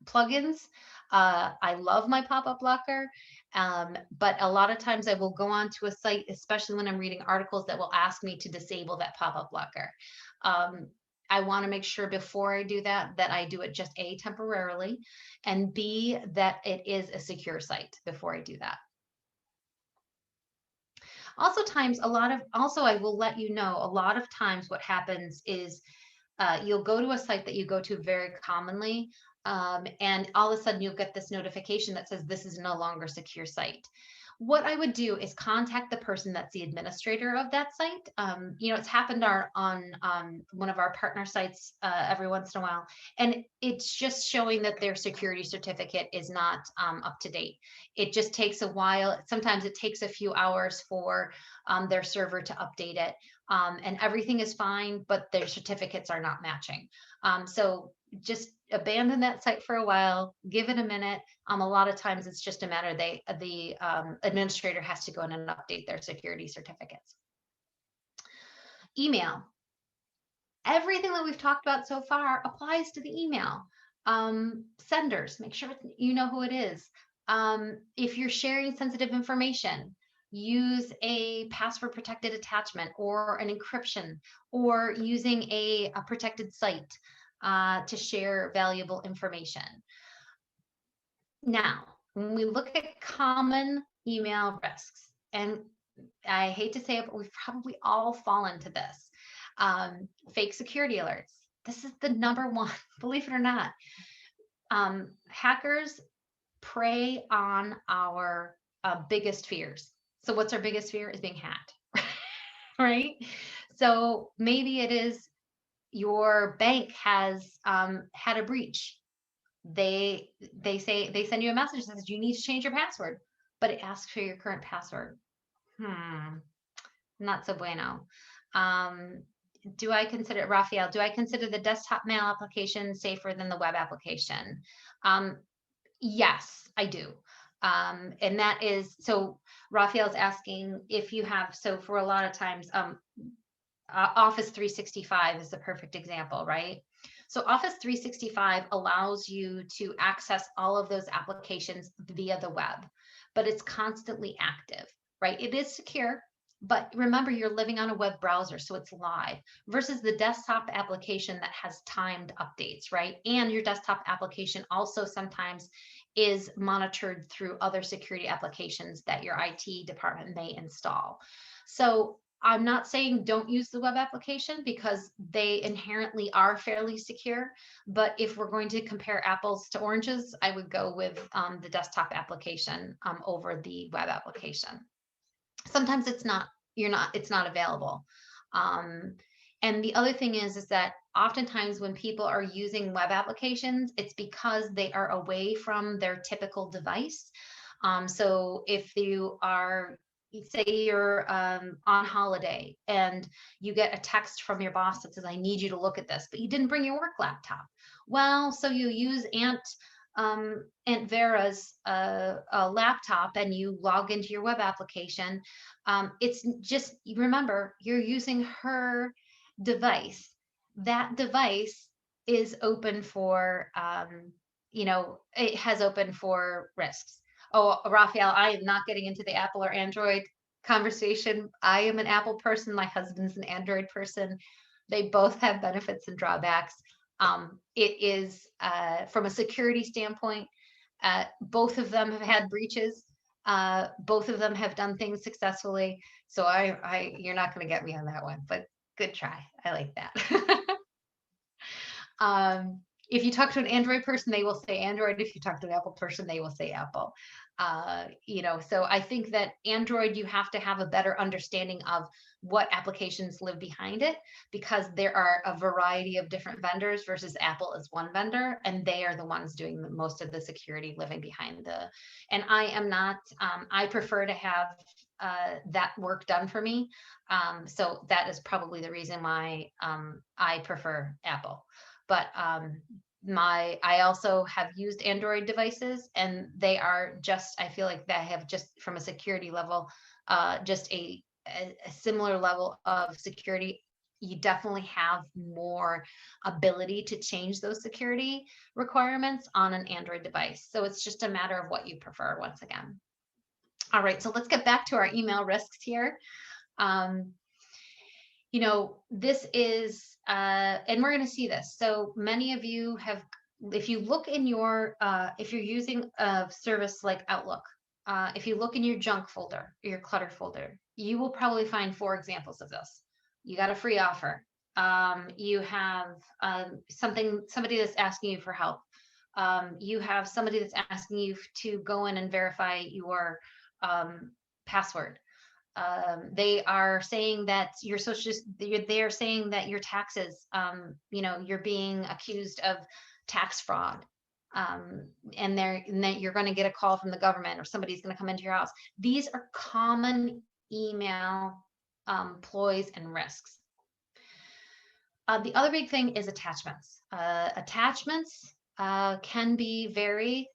plugins. I love my pop-up blocker, but a lot of times I will go onto a site, especially when I'm reading articles, that will ask me to disable that pop-up blocker. I want to make sure before I do that I do it just A, temporarily, and B, that it is a secure site before I do that. Also I will let you know, a lot of times what happens is you'll go to a site that you go to very commonly, and all of a sudden you'll get this notification that says this is no longer a secure site. What I would do is contact the person that's the administrator of that site. It's happened on one of our partner sites every once in a while, and it's just showing that their security certificate is not up to date. It just takes a while. Sometimes it takes a few hours for their server to update it, and everything is fine, but their certificates are not matching. So just abandon that site for a while, give it a minute. A lot of times it's just a matter the administrator has to go in and update their security certificates. Email. Everything that we've talked about so far applies to the email. Senders, make sure you know who it is. If you're sharing sensitive information, use a password protected attachment or an encryption, or using a protected site to share valuable information. Now, when we look at common email risks, and I hate to say it, but we've probably all fallen to this. Fake security alerts. This is the number one, believe it or not. Hackers prey on our biggest fears. So, what's our biggest fear? Is being hacked, right? So, maybe it is your bank has had a breach. They send you a message that says you need to change your password, but it asks for your current password. Not so bueno. Raphael, do I consider the desktop mail application safer than the web application? Yes, I do. And that is, so Raphael's asking if you have, so for a lot of times, Office 365 is the perfect example, right? So Office 365 allows you to access all of those applications via the web, but it's constantly active, right? It is secure, but remember, you're living on a web browser, so it's live versus the desktop application that has timed updates, right? And your desktop application also sometimes is monitored through other security applications that your IT department may install. So I'm not saying don't use the web application because they inherently are fairly secure. But if we're going to compare apples to oranges, I would go with the desktop application over the web application. Sometimes it's not available. And the other thing is that oftentimes when people are using web applications, it's because they are away from their typical device. So if you are, say you're on holiday and you get a text from your boss that says, I need you to look at this, but you didn't bring your work laptop. Well, so you use Aunt Vera's laptop and you log into your web application. It's just, remember, you're using her device. That device is open for, it has open for risks. Oh, Raphael, I am not getting into the Apple or Android conversation. I am an Apple person. My husband's an Android person. They both have benefits and drawbacks. It is, from a security standpoint, both of them have had breaches. Both of them have done things successfully. So you're not going to get me on that one, but good try. I like that. If you talk to an Android person, they will say Android. If you talk to an Apple person, they will say Apple. So I think that Android, you have to have a better understanding of what applications live behind it, because there are a variety of different vendors versus Apple is one vendor, and they are the ones doing most of the security living behind and I am not, I prefer to have that work done for me. So that is probably the reason why I prefer Apple. But I also have used Android devices, and they are just, I feel like they have, just from a security level, just a similar level of security. You definitely have more ability to change those security requirements on an Android device. So it's just a matter of what you prefer, once again. All right, so let's get back to our email risks here. This is, and we're going to see this. So many of you have, if you look in your, if you're using a service like Outlook, if you look in your junk folder, your clutter folder, you will probably find 4 examples of this. You got a free offer. You have somebody that's asking you for help. You have somebody that's asking you to go in and verify your password. They are saying that your they are saying that your taxes, you're being accused of tax fraud. And then you're going to get a call from the government, or somebody's going to come into your house. These are common email ploys and risks. The other big thing is attachments. Attachments can be very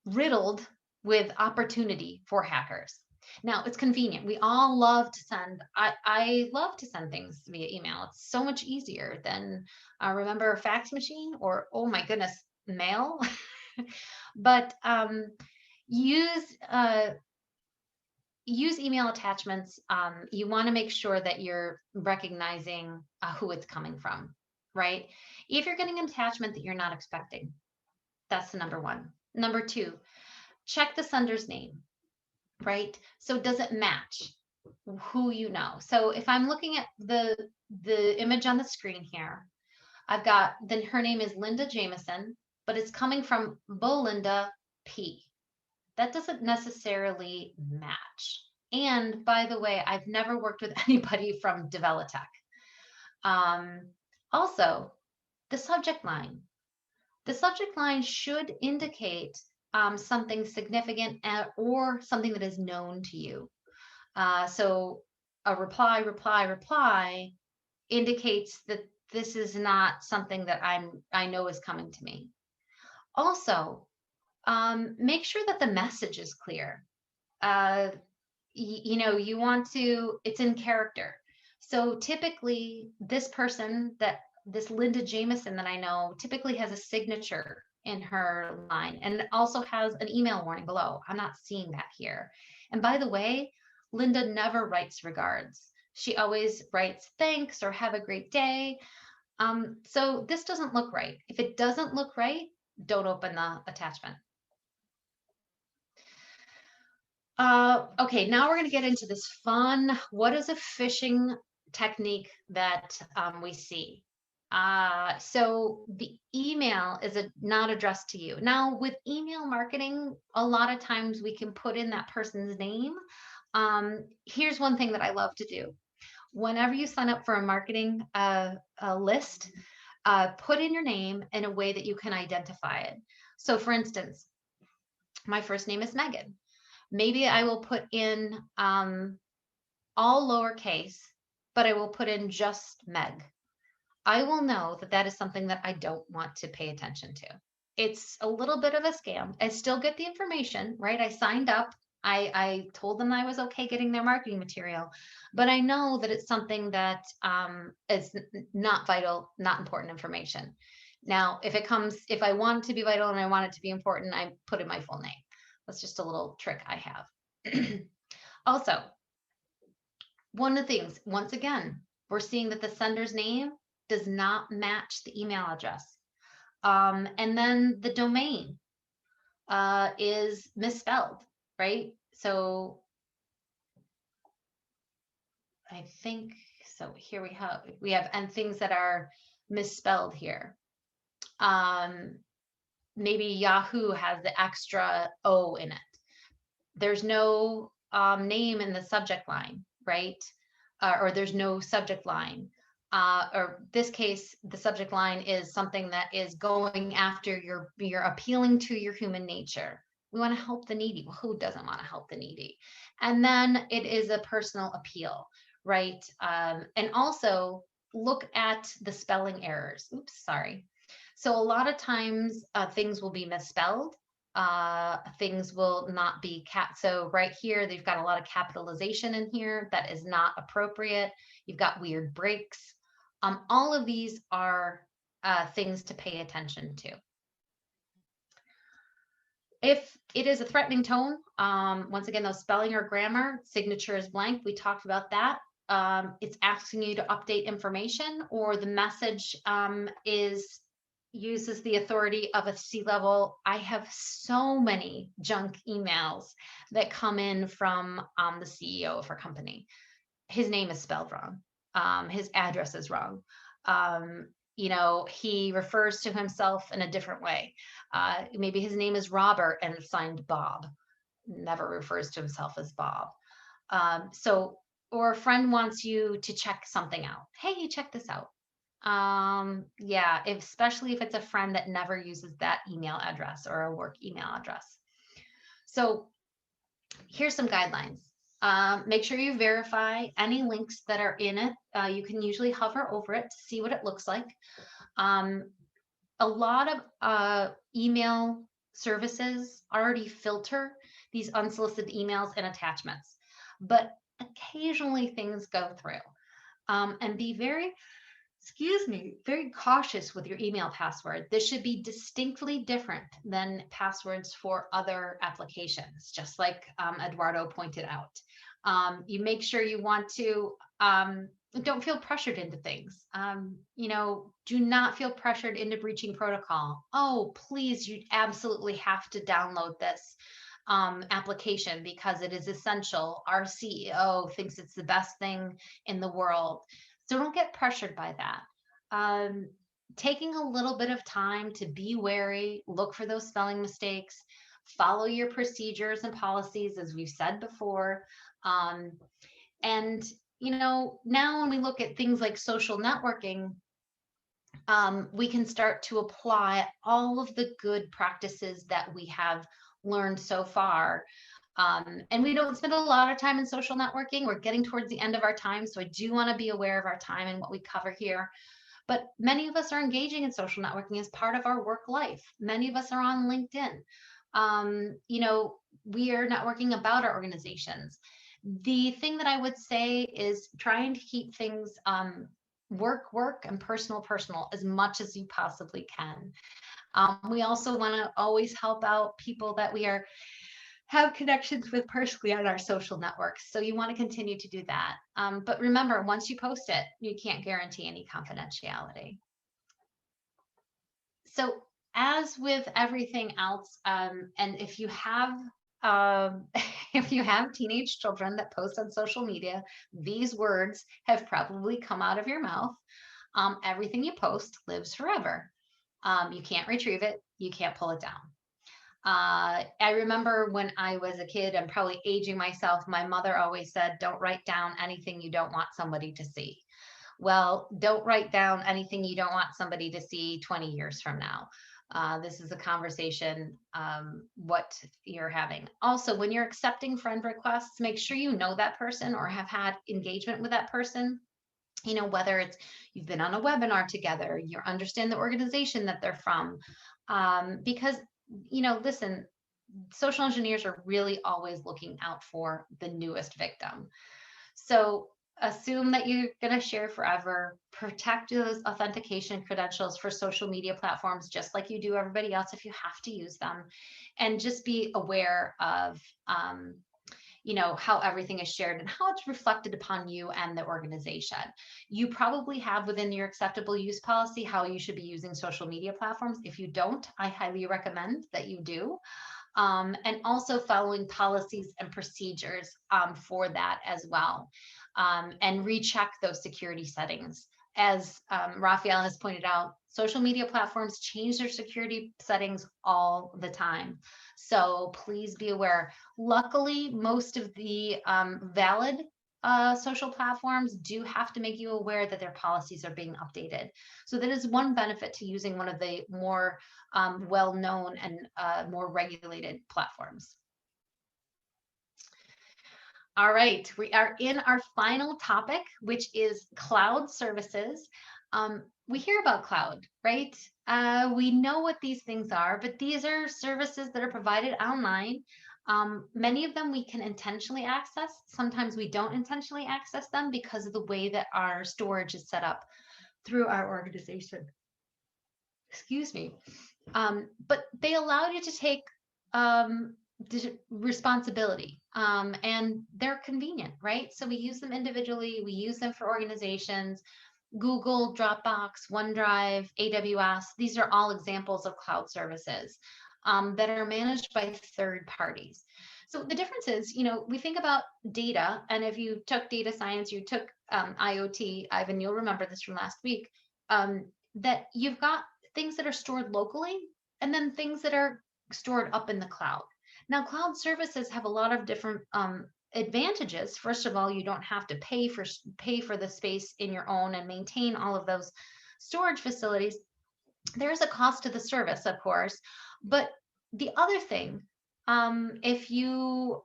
riddled with opportunity for hackers. Now it's convenient. We all love to send. I love to send things via email. It's so much easier than remember a fax machine or, oh my goodness, mail. But use use email attachments. You want to make sure that you're recognizing who it's coming from, right? If you're getting an attachment that you're not expecting, that's the number one. Number two, check the sender's name, right? So does it match who you know? So if I'm looking at the image on the screen here, I've got, then her name is Linda Jameson, but it's coming from Belinda P. That doesn't necessarily match. And by the way, I've never worked with anybody from Develotech. Also, the subject line. The subject line should indicate something significant or something that is known to you. So a reply, reply, reply indicates that this is not something that I know is coming to me. Also, make sure that the message is clear. You know, you want to, it's in character. So typically this person that this Linda Jameson that I know typically has a signature in her line and also has an email warning below. I'm not seeing that here. And by the way, Linda never writes regards. She always writes thanks or have a great day. So this doesn't look right. If it doesn't look right, don't open the attachment. Okay, now we're going to get into this fun, what is a phishing technique that we see? So the email is not addressed to you. Now with email marketing, a lot of times we can put in that person's name. Here's one thing that I love to do. Whenever you sign up for a marketing list, put in your name in a way that you can identify it. So for instance, my first name is Megan. Maybe I will put in all lowercase, but I will put in just Meg. I will know that that is something that I don't want to pay attention to. It's a little bit of a scam. I still get the information, right? I signed up. I told them I was okay getting their marketing material, but I know that it's something that is not vital, not important information. Now, if I want it to be vital and I want it to be important, I put in my full name. That's just a little trick I have. Also, one of the things, once again, we're seeing that the sender's name does not match the email address. And then the domain is misspelled, right? So I think, so here we have and things that are misspelled here. Maybe Yahoo has the extra O in it. There's no name in the subject line, right? Or there's no subject line. Or this case, the subject line is something that is going after you're appealing to your human nature. We want to help the needy. Well, who doesn't want to help the needy? And then it is a personal appeal, right? And also look at the spelling errors. Oops, sorry. So a lot of times things will be misspelled. Things will not be so right here they've got a lot of capitalization in here that is not appropriate. You've got weird breaks. All of these are things to pay attention to. If it is a threatening tone, once again, those spelling or grammar, signature is blank, we talked about that. It's asking you to update information, or the message uses the authority of a C-level. I have so many junk emails that come in from the CEO of our company. His name is spelled wrong. His address is wrong. You know, he refers to himself in a different way. Maybe his name is Robert and it's signed Bob. Never refers to himself as Bob. Or a friend wants you to check something out. Hey, check this out. Yeah, especially if it's a friend that never uses that email address or a work email address. So here's some guidelines. Make sure you verify any links that are in it. You can usually hover over it to see what it looks like. A lot of email services already filter these unsolicited emails and attachments. But occasionally things go through. And be very, very cautious with your email password. This should be distinctly different than passwords for other applications, just like Eduardo pointed out. You make sure you want to, don't feel pressured into things. Do not feel pressured into breaching protocol. Oh, please, you absolutely have to download this application because it is essential. Our CEO thinks it's the best thing in the world. So don't get pressured by that. Taking a little bit of time to be wary, look for those spelling mistakes, follow your procedures and policies, as we've said before. And, now when we look at things like social networking, we can start to apply all of the good practices that we have learned so far. And we don't spend a lot of time in social networking. We're getting towards the end of our time. So I do want to be aware of our time and what we cover here. But many of us are engaging in social networking as part of our work life. Many of us are on LinkedIn. We are networking about our organizations. The thing that I would say is trying to keep things work and personal as much as you possibly can. We also want to always help out people that we have connections with personally on our social networks. So you want to continue to do that. But remember, once you post it, you can't guarantee any confidentiality. So as with everything else, and if you have teenage children that post on social media, these words have probably come out of your mouth. Everything you post lives forever. You can't retrieve it. You can't pull it down. I remember when I was a kid, I'm probably aging myself, my mother always said, don't write down anything you don't want somebody to see. Well, don't write down anything you don't want somebody to see 20 years from now. This is a conversation, what you're having. Also, when you're accepting friend requests, make sure you know that person or have had engagement with that person. Whether it's you've been on a webinar together, you understand the organization that they're from. Because listen, social engineers are really always looking out for the newest victim. So assume that you're going to share forever, protect those authentication credentials for social media platforms, just like you do everybody else if you have to use them, and just be aware of, how everything is shared and how it's reflected upon you and the organization. You probably have within your acceptable use policy how you should be using social media platforms. If you don't, I highly recommend that you do. And also following policies and procedures for that as well. And recheck those security settings. As Raphael has pointed out, social media platforms change their security settings all the time. So please be aware. Luckily, most of the valid social platforms do have to make you aware that their policies are being updated. So that is one benefit to using one of the more well-known and more regulated platforms. All right, we are in our final topic, which is cloud services. We hear about cloud, right? We know what these things are, but these are services that are provided online. Many of them we can intentionally access. Sometimes we don't intentionally access them because of the way that our storage is set up through our organization. Excuse me. But they allow you to take responsibility, and they're convenient, right? So we use them individually, we use them for organizations. Google, Dropbox, OneDrive, AWS, these are all examples of cloud services that are managed by third parties. So the difference is, we think about data, and if you took data science, you took IoT, Ivan, you'll remember this from last week, that you've got things that are stored locally and then things that are stored up in the cloud. Now, cloud services have a lot of different advantages. First of all, you don't have to pay for the space in your own and maintain all of those storage facilities. There's a cost to the service, of course, but the other thing, if you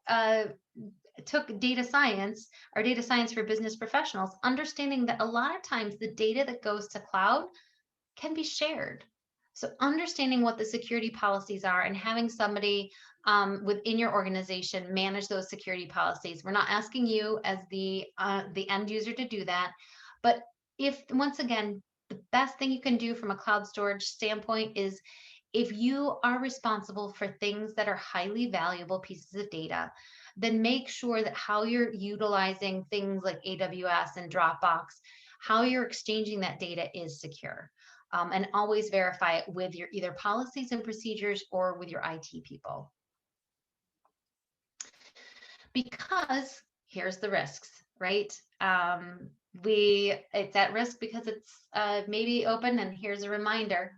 took data science or data science for business professionals, understanding that a lot of times the data that goes to cloud can be shared. So understanding what the security policies are and having somebody within your organization manage those security policies. We're not asking you as the end user to do that, but if, once again, the best thing you can do from a cloud storage standpoint is, if you are responsible for things that are highly valuable pieces of data, then make sure that how you're utilizing things like AWS and Dropbox, how you're exchanging that data is secure. And always verify it with your either policies and procedures or with your IT people. Because here's the risks, right? It's at risk because it's maybe open, and here's a reminder.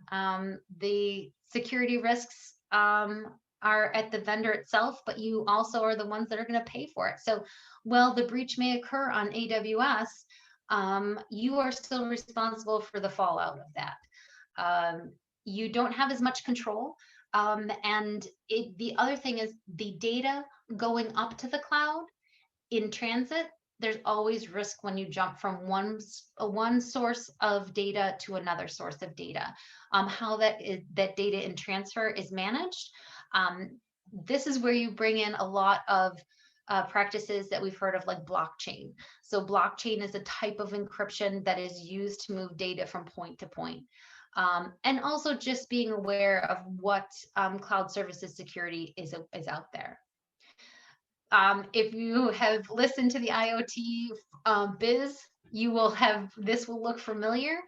The security risks are at the vendor itself, but you also are the ones that are going to pay for it. So while the breach may occur on AWS, you are still responsible for the fallout of that. You don't have as much control. And the other thing is the data going up to the cloud in transit. There's always risk when you jump from one source of data to another source of data. How that data in transfer is managed. This is where you bring in a lot of practices that we've heard of, like blockchain. So blockchain is a type of encryption that is used to move data from point to point. And also just being aware of what cloud services security is out there. If you have listened to the IoT biz, you will have, this will look familiar.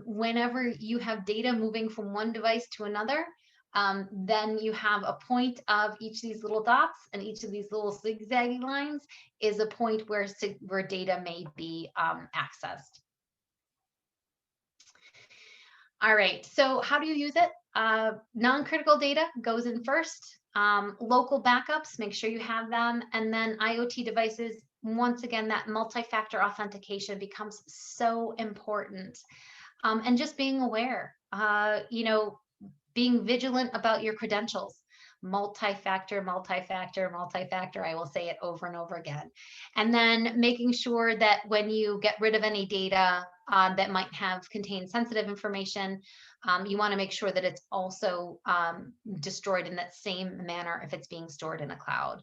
Whenever you have data moving from one device to another, then you have a point of each of these little dots, and each of these little zigzaggy lines is a point where data may be accessed. All right, so how do you use it? Non-critical data goes in first. Local backups, make sure you have them. And then IoT devices, once again, that multi-factor authentication becomes so important. And just being aware, being vigilant about your credentials. Multi-factor, multi-factor, multi-factor. I will say it over and over again. And then making sure that when you get rid of any data that might have contained sensitive information, you want to make sure that it's also destroyed in that same manner if it's being stored in a cloud.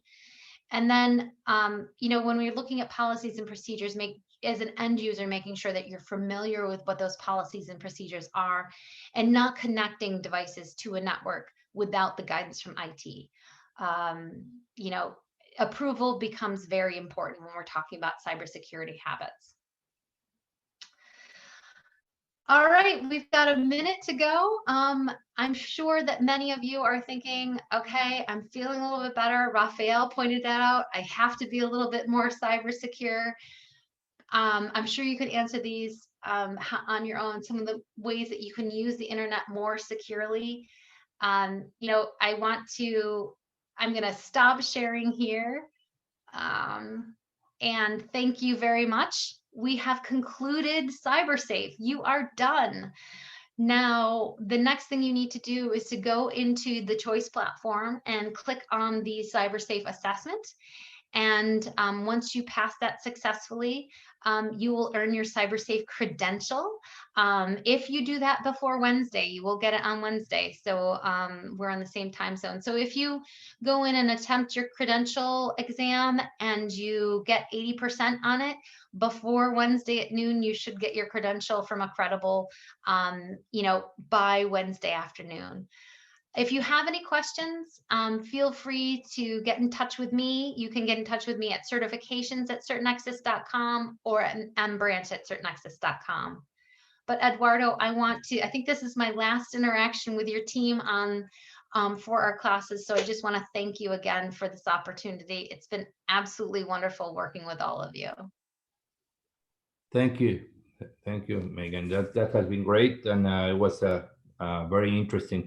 And then, when we're looking at policies and procedures, as an end user, making sure that you're familiar with what those policies and procedures are, and not connecting devices to a network without the guidance from IT. Approval becomes very important when we're talking about cybersecurity habits. All right, we've got a minute to go. I'm sure that many of you are thinking, okay, I'm feeling a little bit better. Raphael pointed that out. I have to be a little bit more cyber secure. I'm sure you could answer these on your own, some of the ways that you can use the internet more securely. I'm going to stop sharing here. And thank you very much. We have concluded CyberSafe. You are done. Now, the next thing you need to do is to go into the Choice platform and click on the CyberSafe assessment. And once you pass that successfully, you will earn your CyberSafe credential. If you do that before Wednesday, you will get it on Wednesday. So we're on the same time zone. So if you go in and attempt your credential exam and you get 80% on it before Wednesday at noon, you should get your credential from a credible, by Wednesday afternoon. If you have any questions, feel free to get in touch with me. You can get in touch with me at certifications@certnexus.com or at mbranch@certnexus.com. But Eduardo, I think this is my last interaction with your team for our classes. So I just want to thank you again for this opportunity. It's been absolutely wonderful working with all of you. Thank you. Thank you, Megan. That has been great. And it was a very interesting